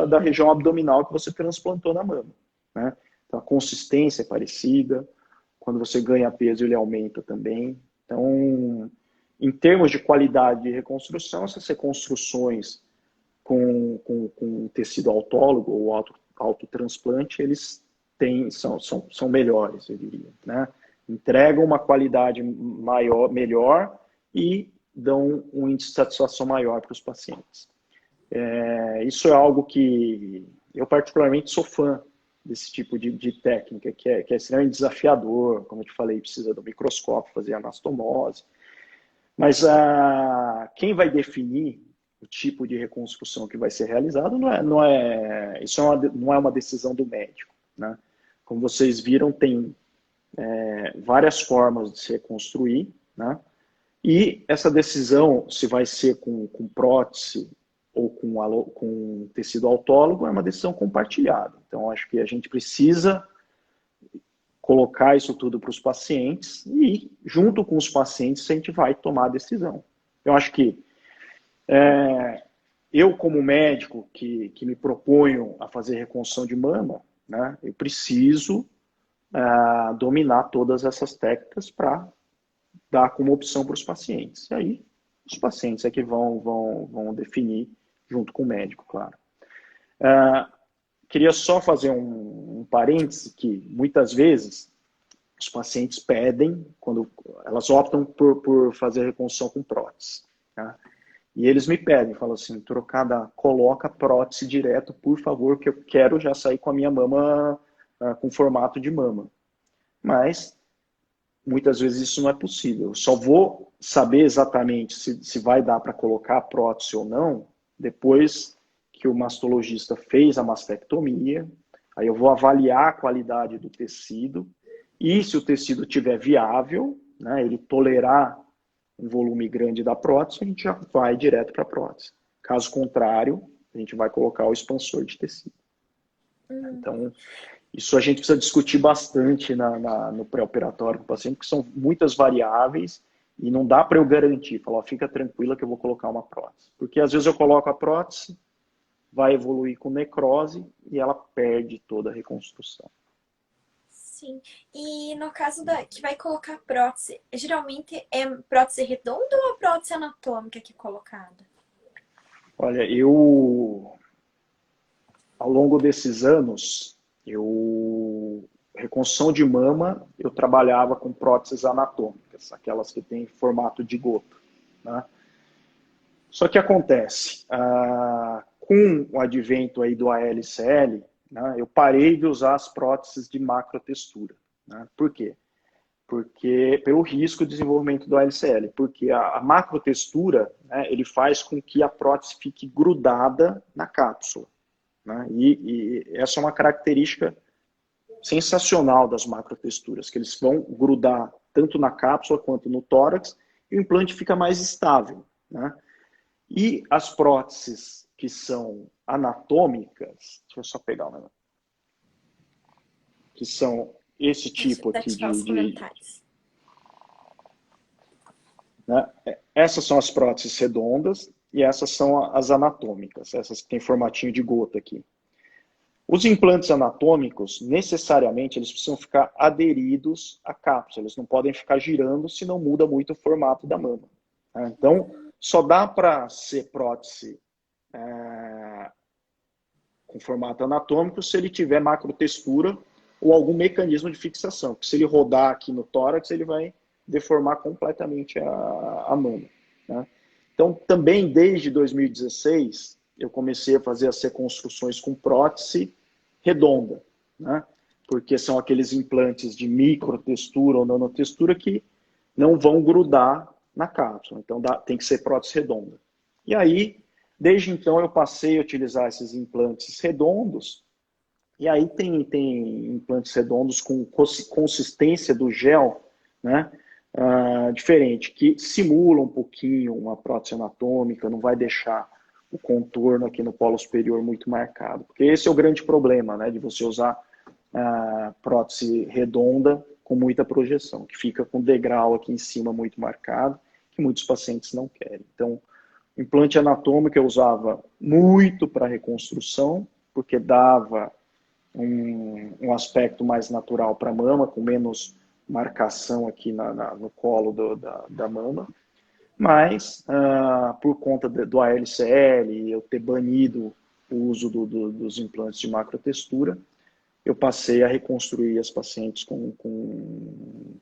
da região abdominal que você transplantou na mama, né? Então, a consistência é parecida, quando você ganha peso, ele aumenta também. Então, em termos de qualidade de reconstrução, essas reconstruções com tecido autólogo ou autotransplante, eles são melhores, eu diria, né? Entregam uma qualidade melhor e dão um índice de satisfação maior para os pacientes. Isso é algo que eu particularmente sou fã desse tipo de técnica, que é extremamente desafiador, como eu te falei, precisa do microscópio, fazer anastomose, mas quem vai definir o tipo de reconstrução que vai ser realizado isso não é uma decisão do médico, né? Como vocês viram, tem várias formas de se reconstruir, né? E essa decisão, se vai ser com prótese ou com tecido autólogo, é uma decisão compartilhada. Então, acho que a gente precisa colocar isso tudo para os pacientes e, junto com os pacientes, a gente vai tomar a decisão. Eu acho que eu, como médico que me proponho a fazer reconstrução de mama, né, eu preciso dominar todas essas técnicas para dar como opção para os pacientes. E aí, os pacientes é que vão definir junto com o médico, claro. Queria só fazer um parêntese que, muitas vezes, os pacientes pedem, quando elas optam por fazer reconstrução com prótese, tá? E eles me pedem, falam assim, coloca prótese direto, por favor, que eu quero já sair com a minha mama com formato de mama. Mas muitas vezes isso não é possível. Eu só vou saber exatamente se vai dar para colocar a prótese ou não depois que o mastologista fez a mastectomia. Aí eu vou avaliar a qualidade do tecido e se o tecido estiver viável, né, ele tolerar um volume grande da prótese, a gente já vai direto para a prótese. Caso contrário, a gente vai colocar o expansor de tecido. Então, isso a gente precisa discutir bastante no pré-operatório com o paciente, porque são muitas variáveis e não dá para eu garantir, falar, fica tranquila que eu vou colocar uma prótese. Porque às vezes eu coloco a prótese, vai evoluir com necrose e ela perde toda a reconstrução. Sim. E no caso que vai colocar prótese, geralmente é prótese redonda ou a prótese anatômica que é colocada? Olha, eu, ao longo desses anos, reconstrução de mama, eu trabalhava com próteses anatômicas, aquelas que têm formato de gota, né? Só que acontece, com o advento aí do ALCL, né, eu parei de usar as próteses de macrotextura, né? Por quê? Porque pelo risco de desenvolvimento do ALCL, porque a macrotextura, né, ele faz com que a prótese fique grudada na cápsula, né? E essa é uma característica sensacional das macrotexturas, que eles vão grudar tanto na cápsula quanto no tórax e o implante fica mais estável, né? E as próteses que são anatômicas, deixa eu só pegar uma, que são esse tipo aqui né? Essas são as próteses redondas e essas são as anatômicas, essas que têm formatinho de gota aqui. Os implantes anatômicos, necessariamente, eles precisam ficar aderidos à cápsula. Eles não podem ficar girando, senão muda muito o formato da mama. Então, só dá para ser prótese com formato anatômico se ele tiver macrotextura ou algum mecanismo de fixação. Porque se ele rodar aqui no tórax, ele vai deformar completamente a mama, né? Então, também desde 2016, eu comecei a fazer as reconstruções com prótese redonda, né? Porque são aqueles implantes de microtextura ou nanotextura que não vão grudar na cápsula. Então, tem que ser prótese redonda. E aí, Desde então eu passei a utilizar esses implantes redondos, e aí tem implantes redondos com consistência do gel, né? Diferente, que simula um pouquinho uma prótese anatômica, não vai deixar o contorno aqui no polo superior muito marcado. Porque esse é o grande problema, né, de você usar prótese redonda com muita projeção, que fica com o degrau aqui em cima muito marcado, que muitos pacientes não querem. Então, implante anatômico eu usava muito para reconstrução, porque dava um aspecto mais natural para a mama, com menos marcação aqui no colo da mama. Mas, por conta do ALCL, eu ter banido o uso dos implantes de macrotextura, eu passei a reconstruir as pacientes com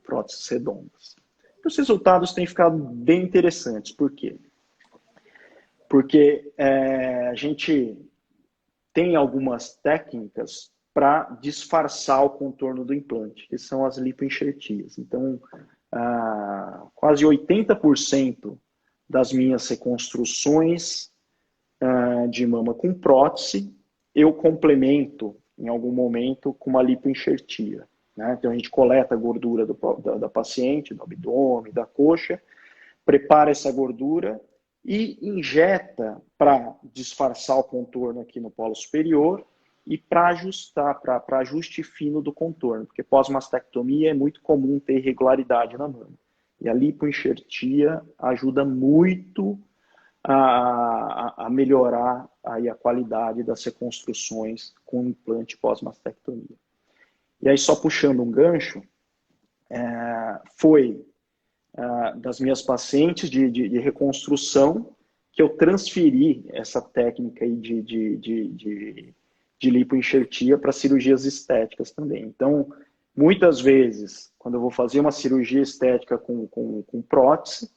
próteses redondas. Os resultados têm ficado bem interessantes. Por quê? Porque a gente tem algumas técnicas para disfarçar o contorno do implante, que são as lipoenxertias. Então, quase 80% das minhas reconstruções de mama com prótese, eu complemento em algum momento com uma lipoenxertia. Né? Então, a gente coleta a gordura da paciente, do abdômen, da coxa, prepara essa gordura e injeta para disfarçar o contorno aqui no polo superior e para ajustar, para ajuste fino do contorno, porque pós-mastectomia é muito comum ter irregularidade na mama. E a lipoenxertia ajuda muito a melhorar aí a qualidade das reconstruções com implante pós-mastectomia. E aí, só puxando um gancho, foi das minhas pacientes de reconstrução que eu transferi essa técnica aí de lipoenxertia para cirurgias estéticas também. Então, muitas vezes, quando eu vou fazer uma cirurgia estética com prótese,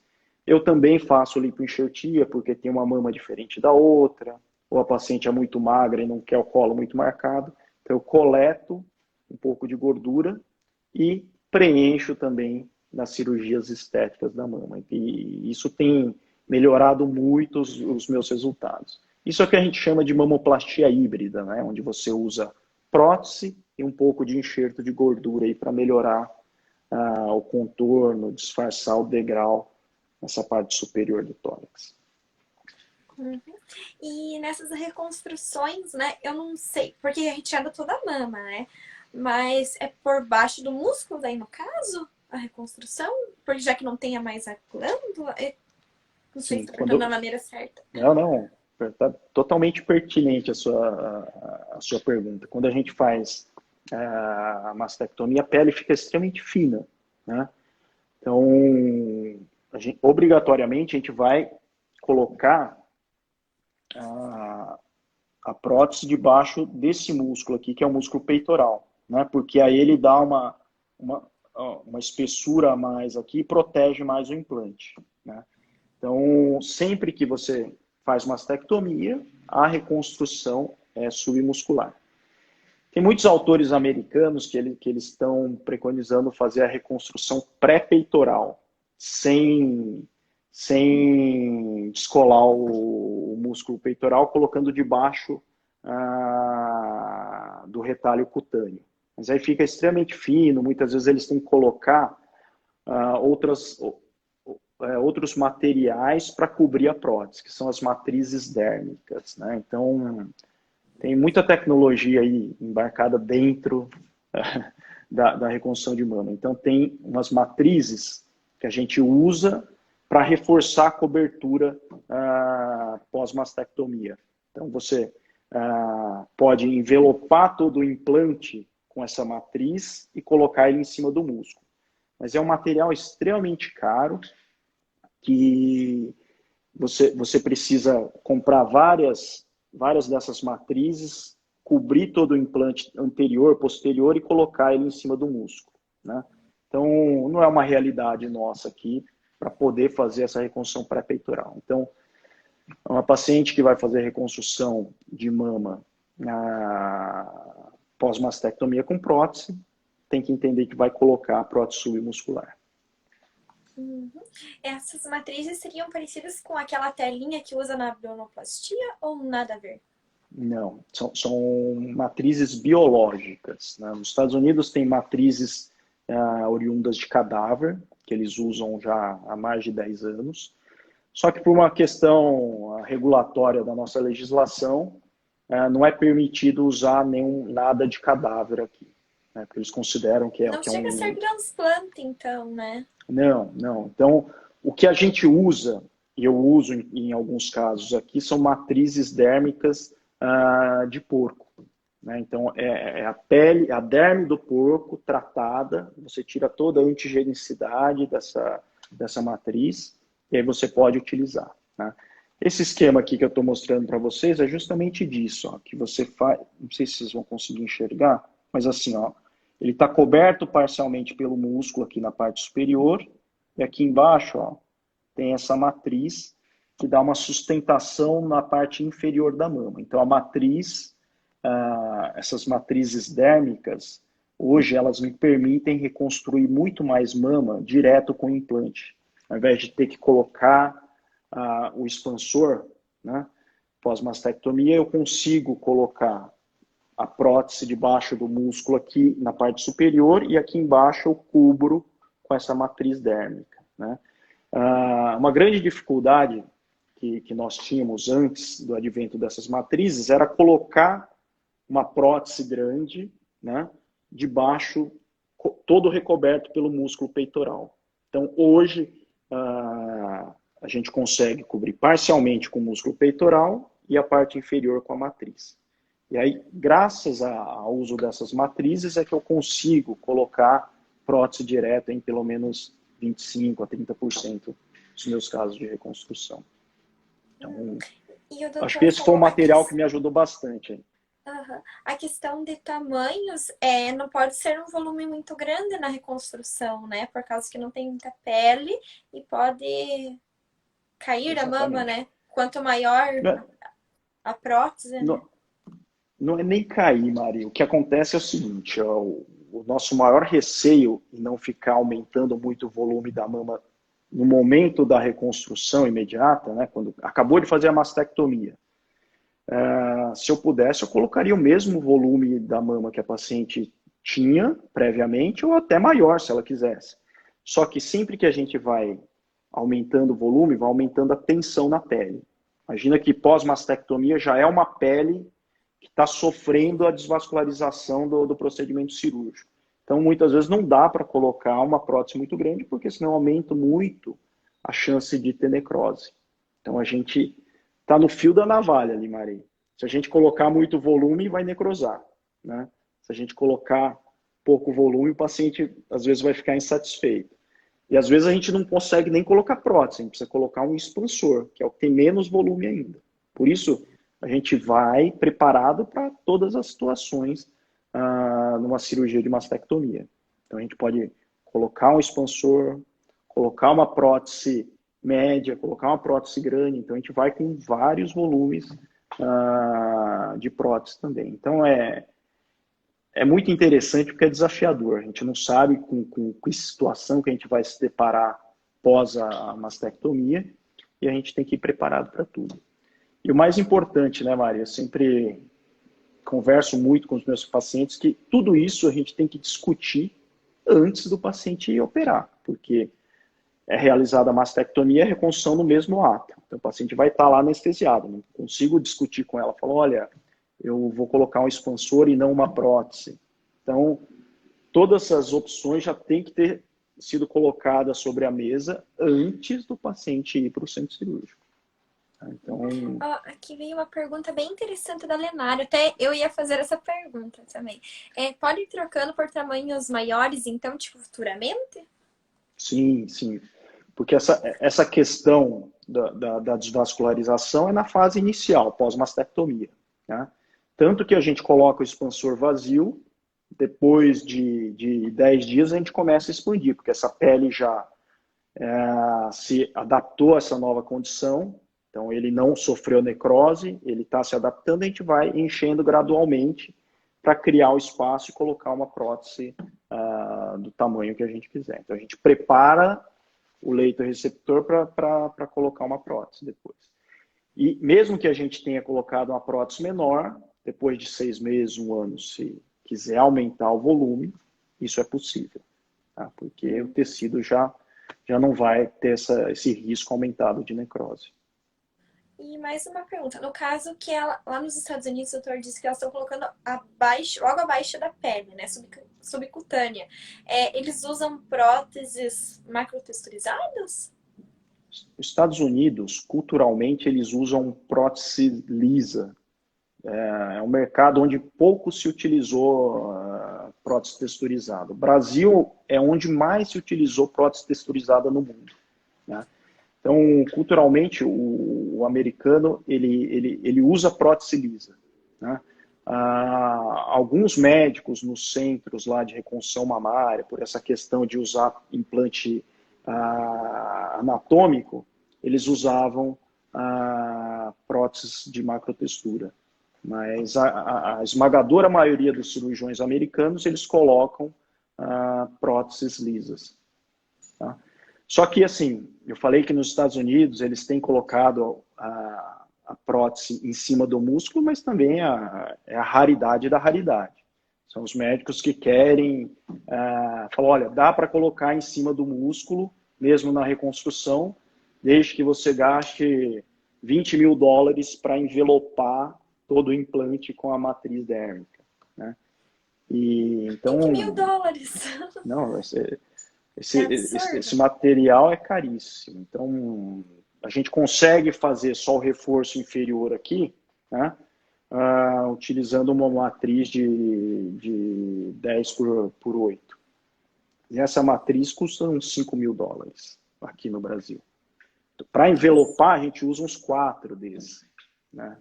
eu também faço lipoenxertia, porque tem uma mama diferente da outra, ou a paciente é muito magra e não quer o colo muito marcado. Então, eu coleto um pouco de gordura e preencho também nas cirurgias estéticas da mama. E isso tem melhorado muito os meus resultados. Isso é o que a gente chama de mamoplastia híbrida, né? Onde você usa prótese e um pouco de enxerto de gordura para melhorar o contorno, disfarçar o degrau nessa parte superior do tórax. Uhum. E nessas reconstruções, né, eu não sei, porque a gente anda toda a mama, né? Mas é por baixo do músculo, daí no caso, a reconstrução? Porque já que não tenha mais a glândula, não sei se estou perguntando da maneira certa. Não, está totalmente pertinente a sua pergunta. Quando a gente faz a mastectomia, a pele fica extremamente fina, né? Então, obrigatoriamente, a gente vai colocar a prótese debaixo desse músculo aqui, que é o músculo peitoral, né? Porque aí ele dá uma espessura a mais aqui e protege mais o implante, né? Então, sempre que você faz mastectomia, a reconstrução é submuscular. Tem muitos autores americanos que eles estão preconizando fazer a reconstrução pré-peitoral, sem descolar o músculo peitoral, colocando debaixo do retalho cutâneo. Mas aí fica extremamente fino, muitas vezes eles têm que colocar outros materiais para cobrir a prótese, que são as matrizes dérmicas, né? Então, tem muita tecnologia aí embarcada dentro da reconstrução de mama. Então, tem umas matrizes que a gente usa para reforçar a cobertura pós-mastectomia. Então, você pode envelopar todo o implante com essa matriz e colocar ele em cima do músculo. Mas é um material extremamente caro, que você precisa comprar várias dessas matrizes, cobrir todo o implante anterior, posterior e colocar ele em cima do músculo, né? Então, não é uma realidade nossa aqui para poder fazer essa reconstrução pré-peitoral. Então, uma paciente que vai fazer reconstrução de mama pós-mastectomia com prótese, tem que entender que vai colocar a prótese submuscular. Uhum. Essas matrizes seriam parecidas com aquela telinha que usa na abdominoplastia ou nada a ver? Não, são matrizes biológicas, né? Nos Estados Unidos tem matrizes oriundas de cadáver, que eles usam já há mais de 10 anos. Só que por uma questão regulatória da nossa legislação, não é permitido usar nada de cadáver aqui, né? Porque eles consideram Não que é chega a ser um... transplante, então, né? Não, não. Então, o que a gente usa, e eu uso em alguns casos aqui, são matrizes dérmicas de porco, né? Então, é a pele, a derme do porco tratada, você tira toda a antigenicidade dessa matriz, e aí você pode utilizar, né? Esse esquema aqui que eu estou mostrando para vocês é justamente disso, ó, que você faz, não sei se vocês vão conseguir enxergar, mas assim, ó, ele está coberto parcialmente pelo músculo aqui na parte superior, e aqui embaixo, ó, tem essa matriz que dá uma sustentação na parte inferior da mama. Então, a matriz, essas matrizes dérmicas, hoje elas me permitem reconstruir muito mais mama direto com o implante. Ao invés de ter que colocar o expansor, né, pós-mastectomia, eu consigo colocar a prótese debaixo do músculo aqui na parte superior e aqui embaixo eu cubro com essa matriz dérmica, né? Uma grande dificuldade que nós tínhamos antes do advento dessas matrizes era colocar uma prótese grande, né, debaixo, todo recoberto pelo músculo peitoral. Então, hoje, a gente consegue cobrir parcialmente com o músculo peitoral e a parte inferior com a matriz. E aí, graças ao uso dessas matrizes, é que eu consigo colocar prótese direta em pelo menos 25% a 30% dos meus casos de reconstrução. Uhum. Então, E o acho que doutor esse foi um falou material que me ajudou bastante. uhum. A questão de tamanhos não pode ser um volume muito grande na reconstrução, né? Por causa que não tem muita pele e pode cair a mama, Exatamente. né? Quanto maior Não é, a prótese, né? não, não é nem cair, Maria. O que acontece é o seguinte, ó, o nosso maior receio em não ficar aumentando muito o volume da mama no momento da reconstrução imediata, né, quando acabou de fazer a mastectomia. Se eu pudesse, eu colocaria o mesmo volume da mama que a paciente tinha previamente, ou até maior, se ela quisesse. Só que sempre que a gente vai aumentando o volume, vai aumentando a tensão na pele. Imagina que pós-mastectomia já é uma pele que está sofrendo a desvascularização do procedimento cirúrgico. Então, muitas vezes não dá para colocar uma prótese muito grande, porque senão aumenta muito a chance de ter necrose. Então, a gente está no fio da navalha ali, Maria. Se a gente colocar muito volume, vai necrosar, né? Se a gente colocar pouco volume, o paciente às vezes vai ficar insatisfeito. E às vezes a gente não consegue nem colocar prótese, a gente precisa colocar um expansor, que é o que tem menos volume ainda. Por isso, a gente vai preparado para todas as situações numa cirurgia de mastectomia. Então, a gente pode colocar um expansor, colocar uma prótese média, colocar uma prótese grande. Então, a gente vai com vários volumes de prótese também. Então, é muito interessante porque é desafiador. A gente não sabe com que situação que a gente vai se deparar pós a mastectomia e a gente tem que ir preparado para tudo. E o mais importante, né, Maria? Eu sempre converso muito com os meus pacientes que tudo isso a gente tem que discutir antes do paciente ir operar, porque é realizada a mastectomia e a reconstrução no mesmo ato. Então, o paciente vai estar lá anestesiado. Não consigo discutir com ela. Falo, olha, eu vou colocar um expansor e não uma prótese. Então, todas essas opções já têm que ter sido colocadas sobre a mesa antes do paciente ir para o centro cirúrgico. Então, Aqui veio uma pergunta bem interessante da Lenário. Até eu ia fazer essa pergunta também. Pode ir trocando por tamanhos maiores, então, tipo, futuramente? sim, sim. Porque essa questão da desvascularização é na fase inicial, pós-mastectomia, né? Tanto que a gente coloca o expansor vazio, depois de 10 dias a gente começa a expandir, porque essa pele já se adaptou a essa nova condição, então ele não sofreu necrose, ele está se adaptando, a gente vai enchendo gradualmente para criar o espaço e colocar uma prótese do tamanho que a gente quiser. Então a gente prepara o leito receptor para colocar uma prótese depois. E mesmo que a gente tenha colocado uma prótese menor, depois de 6 meses, 1 ano, se quiser aumentar o volume, isso é possível, tá? Porque o tecido já não vai ter esse risco aumentado de necrose. E mais uma pergunta. No caso que lá nos Estados Unidos, o doutor disse que elas estão colocando abaixo, logo abaixo da pele, né? Subcutânea. Eles usam próteses macrotexturizadas? Os Estados Unidos, culturalmente, eles usam prótese lisa. É um mercado onde pouco se utilizou prótese texturizada. O Brasil é onde mais se utilizou prótese texturizada no mundo, né? Então, culturalmente, o americano, ele usa prótese lisa, né? Alguns médicos nos centros lá de reconstrução mamária, por essa questão de usar implante anatômico, eles usavam próteses de macrotextura. Mas a esmagadora maioria dos cirurgiões americanos, eles colocam próteses lisas, tá? Só que, assim, eu falei que nos Estados Unidos eles têm colocado a prótese em cima do músculo, mas também é a raridade da raridade. São os médicos que querem falar, olha, dá para colocar em cima do músculo, mesmo na reconstrução, desde que você gaste $20 mil para envelopar todo o implante com a matriz dérmica, né? E, então, $20 mil? não, É absurdo. esse material é caríssimo. Então, a gente consegue fazer só o reforço inferior aqui, né? Utilizando uma matriz de 10 por 8. E essa matriz custa uns $5 mil aqui no Brasil. Para envelopar, a gente usa uns 4 desses, né?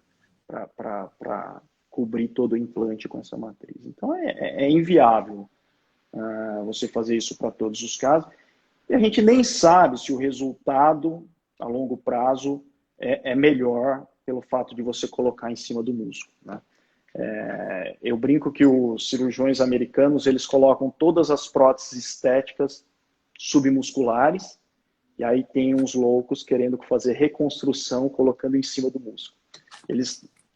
Para cobrir todo o implante com essa matriz. Então, é inviável você fazer isso para todos os casos. E a gente nem sabe se o resultado, a longo prazo, é melhor pelo fato de você colocar em cima do músculo, né? Eu brinco que os cirurgiões americanos, eles colocam todas as próteses estéticas submusculares, e aí tem uns loucos querendo fazer reconstrução colocando em cima do músculo.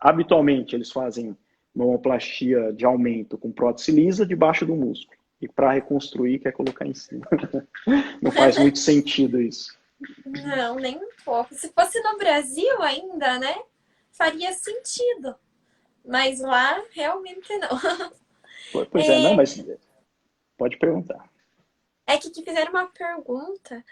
Habitualmente, eles fazem mamoplastia de aumento com prótese lisa debaixo do músculo. E para reconstruir, quer colocar em cima. Não faz muito sentido isso. Não, nem um pouco. Se fosse no Brasil ainda, né? Faria sentido. Mas lá, realmente não. Pois não, mas pode perguntar. Que fizeram uma pergunta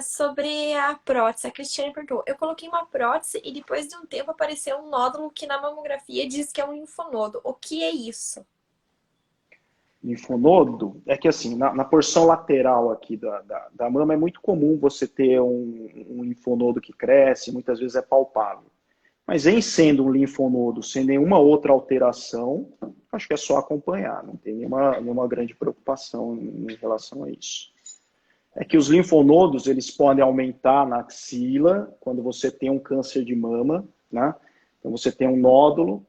sobre a prótese. A Cristiane perguntou: eu coloquei uma prótese e depois de um tempo apareceu um nódulo que na mamografia diz que é um linfonodo. O que é isso? Linfonodo é que, assim, na porção lateral aqui da mama é muito comum você ter um linfonodo que cresce, muitas vezes é palpável. Mas em sendo um linfonodo sem nenhuma outra alteração, acho que é só acompanhar, não tem nenhuma grande preocupação em relação a isso. É que os linfonodos, eles podem aumentar na axila quando você tem um câncer de mama, né? Então você tem um nódulo,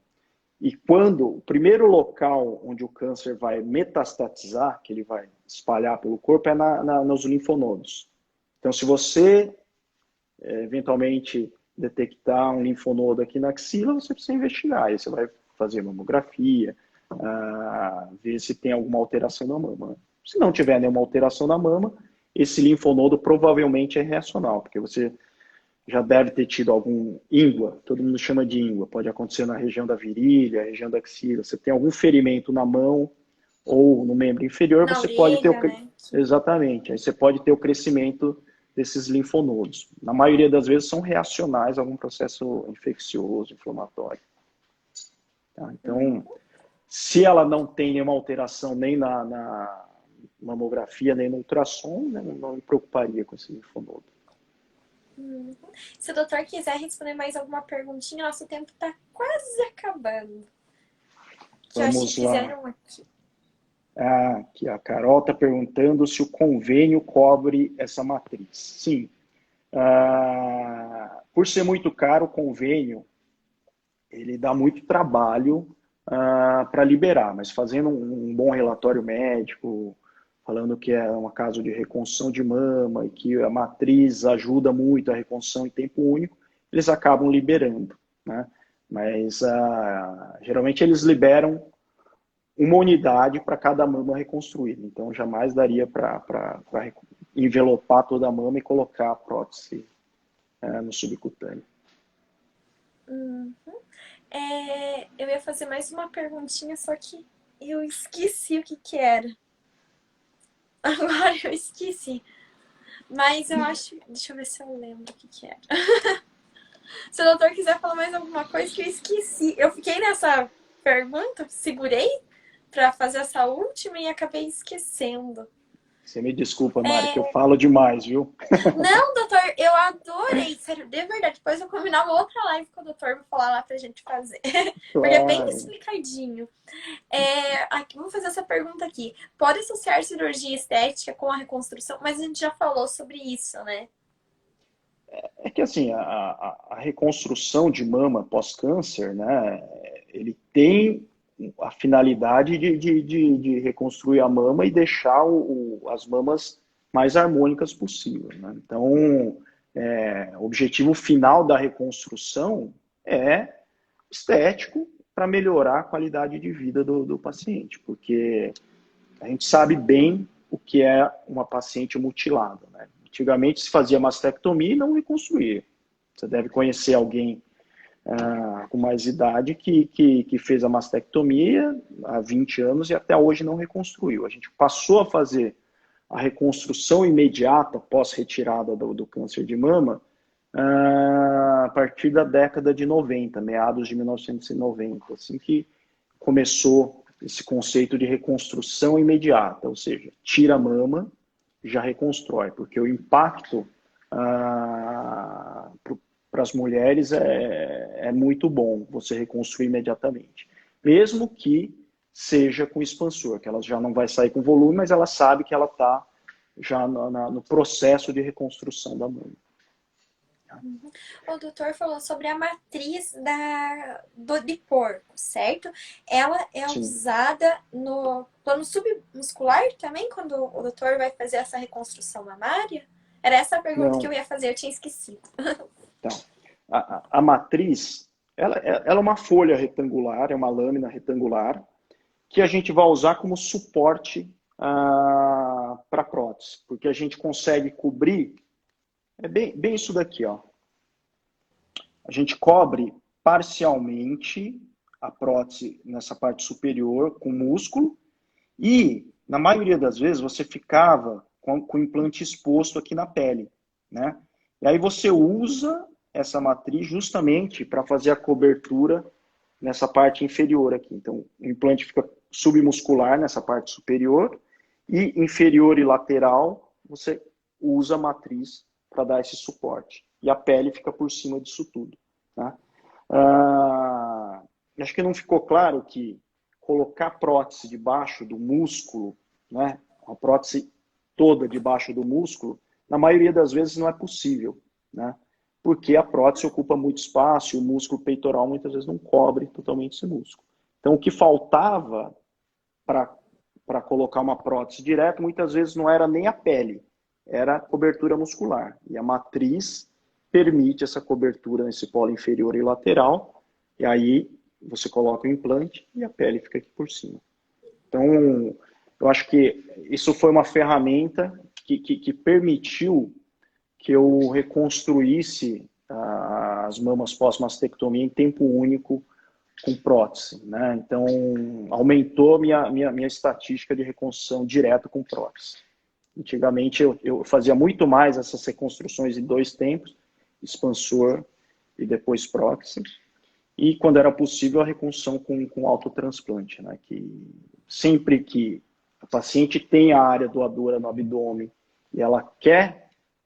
e quando o primeiro local onde o câncer vai metastatizar, que ele vai espalhar pelo corpo, é nos linfonodos. Então, se você eventualmente detectar um linfonodo aqui na axila, você precisa investigar. Aí você vai fazer mamografia, ver se tem alguma alteração na mama. Se não tiver nenhuma alteração na mama, esse linfonodo provavelmente é reacional, porque você já deve ter tido algum íngua, todo mundo chama de íngua, pode acontecer na região da virilha, região da axila, você tem algum ferimento na mão ou no membro inferior, Na você orelha, pode ter né? Exatamente, aí você pode ter o crescimento desses linfonodos. Na maioria das vezes são reacionais a algum processo infeccioso, inflamatório. Tá? Então, se ela não tem nenhuma alteração nem na mamografia, nem no ultrassom, né, não me preocuparia com esse linfonodo. Se o doutor quiser responder mais alguma perguntinha, nosso tempo está quase acabando. Que eu acho Vamos que lá. fizeram aqui. Aqui a Carol está perguntando se o convênio cobre essa matriz. Sim. Por ser muito caro, o convênio ele dá muito trabalho para liberar, mas fazendo um bom relatório médico, falando que é um caso de reconstrução de mama e que a matriz ajuda muito a reconstrução em tempo único, eles acabam liberando, né? Mas geralmente eles liberam uma unidade para cada mama reconstruída. Então, jamais daria para envelopar toda a mama e colocar a prótese no subcutâneo. Uhum. Eu ia fazer mais uma perguntinha, só que eu esqueci o que que era. Agora eu esqueci. Mas eu acho. Deixa eu ver se eu lembro o que que era. Se o doutor quiser falar mais alguma coisa que eu esqueci. Eu fiquei nessa pergunta, segurei pra fazer essa última e acabei esquecendo. Você me desculpa, Mari, que eu falo demais, viu? Não, doutor, eu adorei, sério, de verdade. Depois eu combinar uma outra live com o doutor, vou falar lá pra gente fazer. Porque é bem Claro. explicadinho. Vamos fazer essa pergunta aqui. Pode associar cirurgia estética com a reconstrução? Mas a gente já falou sobre isso, né? É que assim, a reconstrução de mama pós-câncer, né, ele tem a finalidade de reconstruir a mama e deixar as mamas mais harmônicas possível, né? Então, o objetivo final da reconstrução é estético para melhorar a qualidade de vida do paciente, porque a gente sabe bem o que é uma paciente mutilada, né? Antigamente se fazia mastectomia e não reconstruía. Você deve conhecer alguém com mais idade que fez a mastectomia há 20 anos e até hoje não reconstruiu. A gente passou a fazer a reconstrução imediata pós-retirada do câncer de mama a partir da década de 90, meados de 1990, assim que começou esse conceito de reconstrução imediata, ou seja, tira a mama, já reconstrói, porque o impacto para as mulheres é muito bom você reconstruir imediatamente. Mesmo que seja com expansor, que ela já não vai sair com volume, mas ela sabe que ela está já no processo de reconstrução da mama. Uhum. O doutor falou sobre a matriz de porco, certo? Ela é Sim. usada no plano submuscular também, quando o doutor vai fazer essa reconstrução mamária? Era essa a pergunta que eu Não, ia fazer, eu tinha esquecido. então, a matriz, ela é uma folha retangular, é uma lâmina retangular, que a gente vai usar como suporte para prótese, porque a gente consegue cobrir, bem isso daqui, ó. A gente cobre parcialmente a prótese nessa parte superior com músculo e, na maioria das vezes, você ficava com o implante exposto aqui na pele, né? E aí você usa essa matriz justamente para fazer a cobertura nessa parte inferior aqui. Então, o implante fica submuscular nessa parte superior e inferior e lateral você usa a matriz para dar esse suporte. E a pele fica por cima disso tudo. Tá? Acho que não ficou claro que colocar prótese debaixo do músculo, né, a prótese toda debaixo do músculo, na maioria das vezes não é possível, né? Porque a prótese ocupa muito espaço e o músculo peitoral muitas vezes não cobre totalmente esse músculo. Então, o que faltava para colocar uma prótese direta, muitas vezes não era nem a pele, era a cobertura muscular. E a matriz permite essa cobertura nesse polo inferior e lateral, e aí você coloca o implante e a pele fica aqui por cima. Então, eu acho que isso foi uma ferramenta que permitiu que eu reconstruísse as mamas pós-mastectomia em tempo único com prótese, né? Então, aumentou minha estatística de reconstrução direto com prótese. Antigamente, eu fazia muito mais essas reconstruções em 2 tempos, expansor e depois prótese. E, quando era possível, a reconstrução com autotransplante, né? Que sempre que a paciente tem a área doadora no abdômen e ela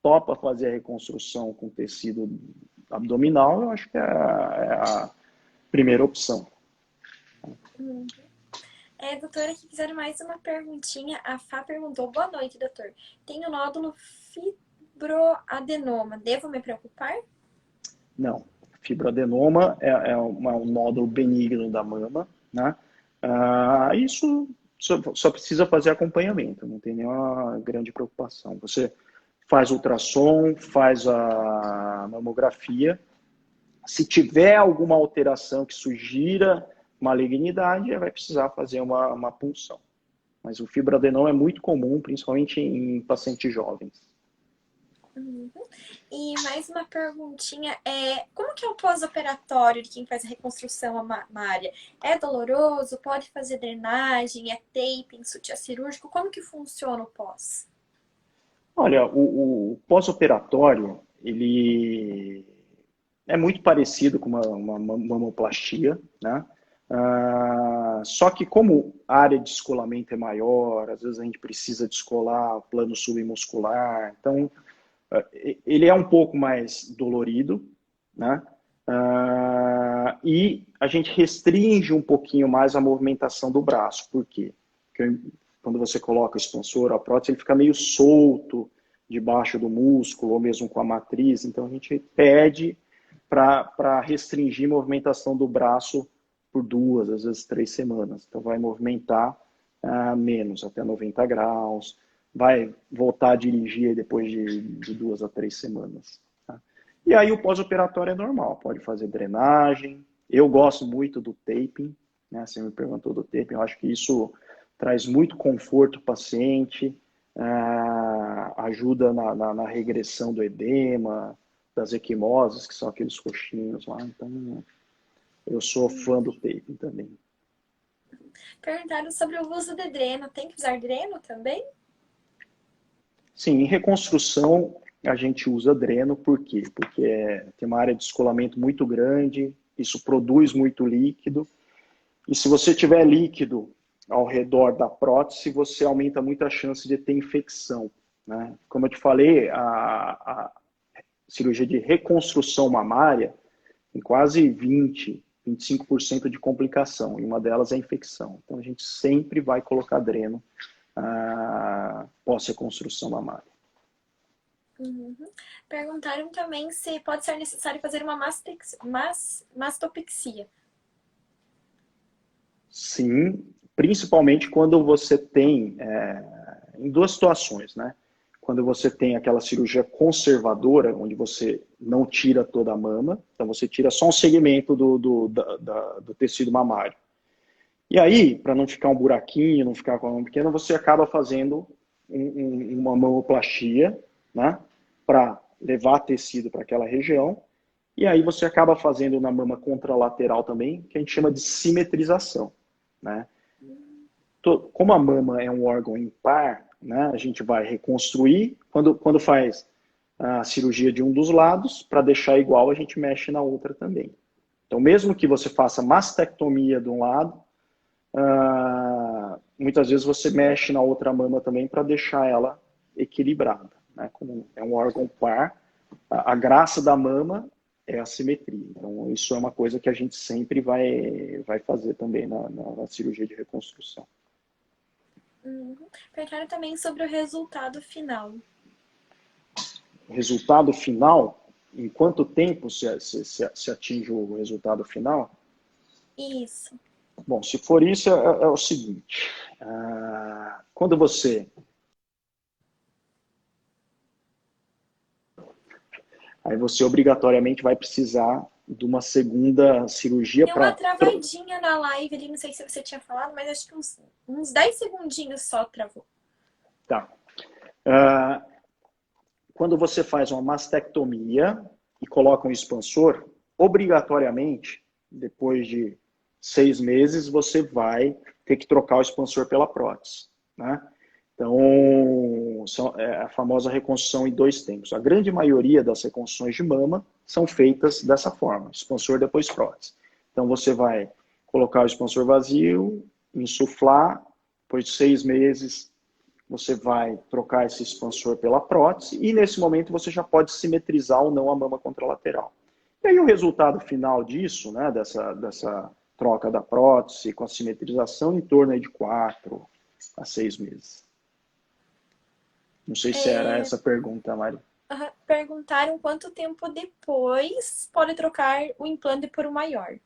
topa fazer a reconstrução com tecido abdominal, eu acho que é a primeira opção. Doutora, aqui fizeram mais uma perguntinha. A Fá perguntou: boa noite, doutor. Tenho nódulo fibroadenoma. Devo me preocupar? Não. Fibroadenoma é um nódulo benigno da mama, né? Isso só precisa fazer acompanhamento, não tem nenhuma grande preocupação. Você faz ultrassom, faz a mamografia. Se tiver alguma alteração que sugira malignidade, vai precisar fazer uma punção. Mas o fibroadenoma é muito comum, principalmente em pacientes jovens. Uhum. E mais uma perguntinha, como que é o pós-operatório de quem faz a reconstrução mamária? É doloroso? Pode fazer drenagem? É taping, sutiã cirúrgico? Como que funciona o pós? Olha, o pós-operatório, ele é muito parecido com uma mamoplastia, né? Só que como a área de descolamento é maior, às vezes a gente precisa descolar o plano submuscular, então ele é um pouco mais dolorido, né? E a gente restringe um pouquinho mais a movimentação do braço. Por quê? Porque quando você coloca o expansor, a prótese, ele fica meio solto debaixo do músculo, ou mesmo com a matriz. Então a gente pede para restringir a movimentação do braço por 2, às vezes 3 semanas. Então vai movimentar menos, até 90 graus, vai voltar a dirigir depois de 2 a 3 semanas. Tá? E aí o pós-operatório é normal, pode fazer drenagem. Eu gosto muito do taping, né? Você me perguntou do taping, eu acho que isso traz muito conforto para o paciente, ajuda na regressão do edema, das equimoses, que são aqueles coxinhos lá. Então, eu sou fã do taping também. Perguntaram sobre o uso de dreno. Tem que usar dreno também? Sim, em reconstrução a gente usa dreno, por quê? Porque tem uma área de descolamento muito grande, isso produz muito líquido, e se você tiver líquido ao redor da prótese, você aumenta muito a chance de ter infecção. Né? Como eu te falei, a cirurgia de reconstrução mamária tem quase 25% de complicação, e uma delas é a infecção. Então a gente sempre vai colocar dreno pós-reconstrução mamária. Uhum. Perguntaram também se pode ser necessário fazer uma mastopexia. Sim, principalmente quando você tem, em 2 situações, né? Quando você tem aquela cirurgia conservadora, onde você não tira toda a mama, então você tira só um segmento do tecido mamário. E aí, para não ficar um buraquinho, não ficar com a mama pequena, você acaba fazendo uma mamoplastia, né? Para levar tecido para aquela região. E aí você acaba fazendo na mama contralateral também, que a gente chama de simetrização. Né? Como a mama é um órgão impar, né, a gente vai reconstruir. Quando faz a cirurgia de um dos lados, para deixar igual, a gente mexe na outra também. Então, mesmo que você faça mastectomia de um lado, muitas vezes você mexe na outra mama também para deixar ela equilibrada. Né? Como é um órgão par, a graça da mama é a simetria. Então, isso é uma coisa que a gente sempre vai fazer também na cirurgia de reconstrução. Uhum. Perguntaram também sobre o resultado final. O resultado final, em quanto tempo se atinge o resultado final? Isso. Bom, se for isso, é o seguinte. Quando você... Aí você obrigatoriamente vai precisar de uma segunda cirurgia Tem uma para... travadinha na live ali, não sei se você tinha falado, mas acho que uns 10 segundinhos só travou. Tá. Quando você faz uma mastectomia e coloca um expansor, obrigatoriamente, depois de 6 meses, você vai ter que trocar o expansor pela prótese. Né? Então, é a famosa reconstrução em 2 tempos. A grande maioria das reconstruções de mama são feitas dessa forma, expansor depois prótese. Então, você vai colocar o expansor vazio, insuflar, depois de 6 meses, você vai trocar esse expansor pela prótese e nesse momento você já pode simetrizar ou não a mama contralateral. E aí o resultado final disso, né, dessa troca da prótese com a simetrização, em torno de 4 a 6 meses. Não sei se era essa a pergunta, Mari. Perguntaram quanto tempo depois pode trocar o implante por um maior.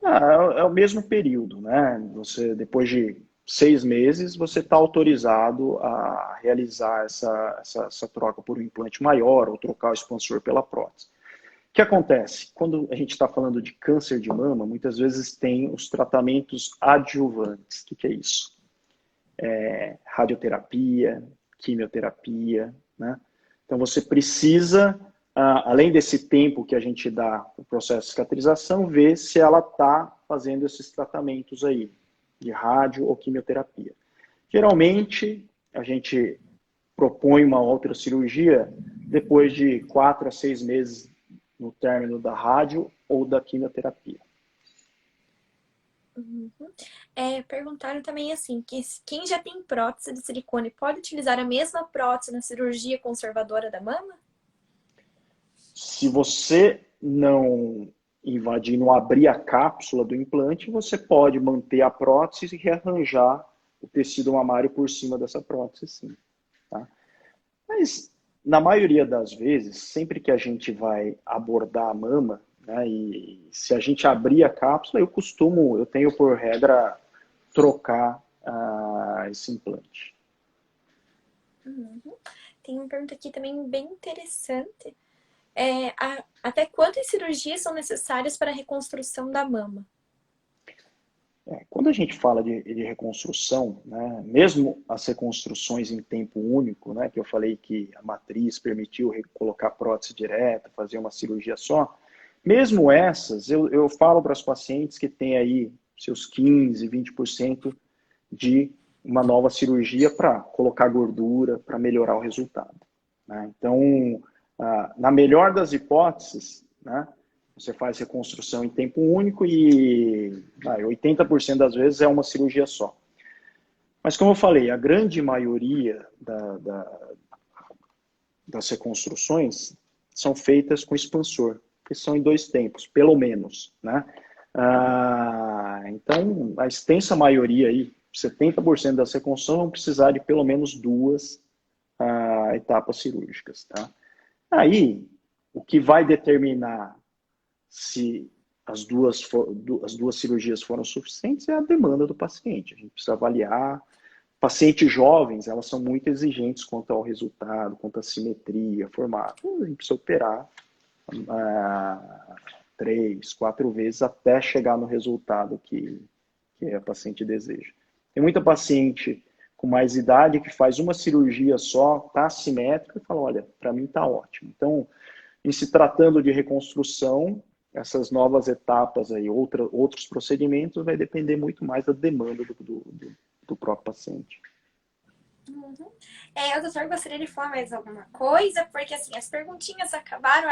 É o mesmo período, né? Você, depois de 6 meses, você está autorizado a realizar essa troca por um implante maior ou trocar o expansor pela prótese. O que acontece? Quando a gente está falando de câncer de mama, muitas vezes tem os tratamentos adjuvantes. O que é isso? Radioterapia, quimioterapia, né? Então você precisa, além desse tempo que a gente dá para o processo de cicatrização, ver se ela está fazendo esses tratamentos aí, de rádio ou quimioterapia. Geralmente, a gente propõe uma outra cirurgia depois de 4 a 6 meses no término da rádio ou da quimioterapia. Uhum. Perguntaram também assim, que quem já tem prótese de silicone pode utilizar a mesma prótese na cirurgia conservadora da mama? Se você não invadir, não abrir a cápsula do implante, você pode manter a prótese e rearranjar o tecido mamário por cima dessa prótese, sim. Tá? Mas, na maioria das vezes, sempre que a gente vai abordar a mama, né, e se a gente abrir a cápsula, eu tenho por regra trocar esse implante. Uhum. Tem uma pergunta aqui também bem interessante. Até quantas cirurgias são necessárias para a reconstrução da mama? Quando a gente fala de reconstrução, né, mesmo as reconstruções em tempo único, né, que eu falei que a matriz permitiu colocar prótese direta, fazer uma cirurgia só, mesmo essas, eu falo para os pacientes que tem aí seus 15, 20% de uma nova cirurgia para colocar gordura, para melhorar o resultado. Né? Então, na melhor das hipóteses, né, você faz reconstrução em tempo único e 80% das vezes é uma cirurgia só. Mas como eu falei, a grande maioria das reconstruções são feitas com expansor, que são em 2 tempos, pelo menos. Né? Então, a extensa maioria, aí, 70% das reconstruções vão precisar de pelo menos 2 etapas cirúrgicas. Tá? Aí, o que vai determinar se as duas cirurgias foram suficientes é a demanda do paciente. A gente precisa avaliar. Pacientes jovens, elas são muito exigentes quanto ao resultado, quanto à simetria, formato. A gente precisa operar 3, 4 vezes até chegar no resultado que a paciente deseja. Tem muita paciente com mais idade que faz uma cirurgia só, está assimétrica e fala, olha, para mim está ótimo. Então, em se tratando de reconstrução, essas novas etapas aí, outros procedimentos, vai depender muito mais da demanda do próprio paciente. Uhum. O doutor gostaria de falar mais alguma coisa? Porque assim, as perguntinhas acabaram.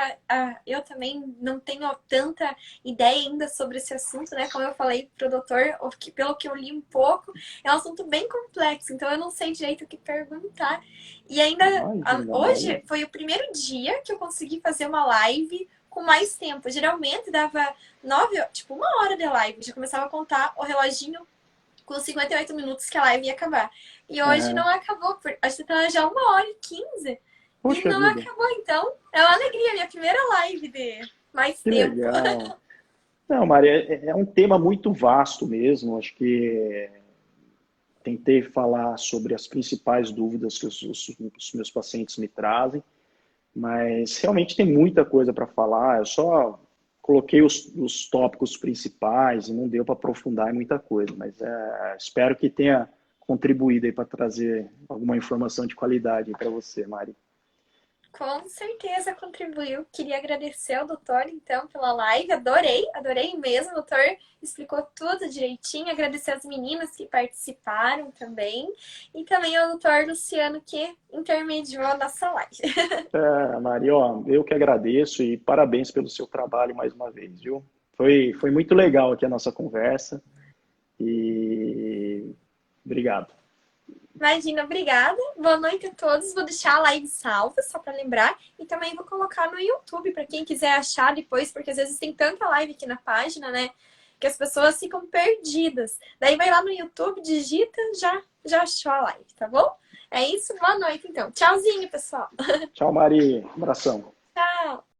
Eu também não tenho tanta ideia ainda sobre esse assunto, né? Como eu falei pro doutor, pelo que eu li um pouco, é um assunto bem complexo, então eu não sei direito o que perguntar. E ainda hoje foi o primeiro dia que eu consegui fazer uma live com mais tempo. Geralmente dava 1 hora de live, já começava a contar o reloginho com 58 minutos que a live ia acabar. E hoje não acabou, acho que tá já 1h15 Poxa e não vida. acabou, então é uma alegria, minha primeira live de mais Que tempo. legal. Não, Maria, é um tema muito vasto mesmo, acho que tentei falar sobre as principais dúvidas que os meus pacientes me trazem, mas realmente tem muita coisa para falar, eu só coloquei os tópicos principais e não deu para aprofundar em muita coisa, mas espero que tenha contribuído aí para trazer alguma informação de qualidade para você, Mari. Com certeza contribuiu. Queria agradecer ao doutor, então, pela live. Adorei mesmo. O doutor explicou tudo direitinho. Agradecer as meninas que participaram também. E também ao doutor Luciano, que intermediou a nossa live. Mari, ó, eu que agradeço e parabéns pelo seu trabalho mais uma vez, viu? Foi muito legal aqui a nossa conversa e obrigado. Imagina, obrigada. Boa noite a todos. Vou deixar a live salva, só para lembrar. E também vou colocar no YouTube, para quem quiser achar depois, porque às vezes tem tanta live aqui na página, né? Que as pessoas ficam perdidas. Daí vai lá no YouTube, digita, já achou a live, tá bom? É isso, boa noite então. Tchauzinho, pessoal. Tchau, Mari. Abração. Tchau.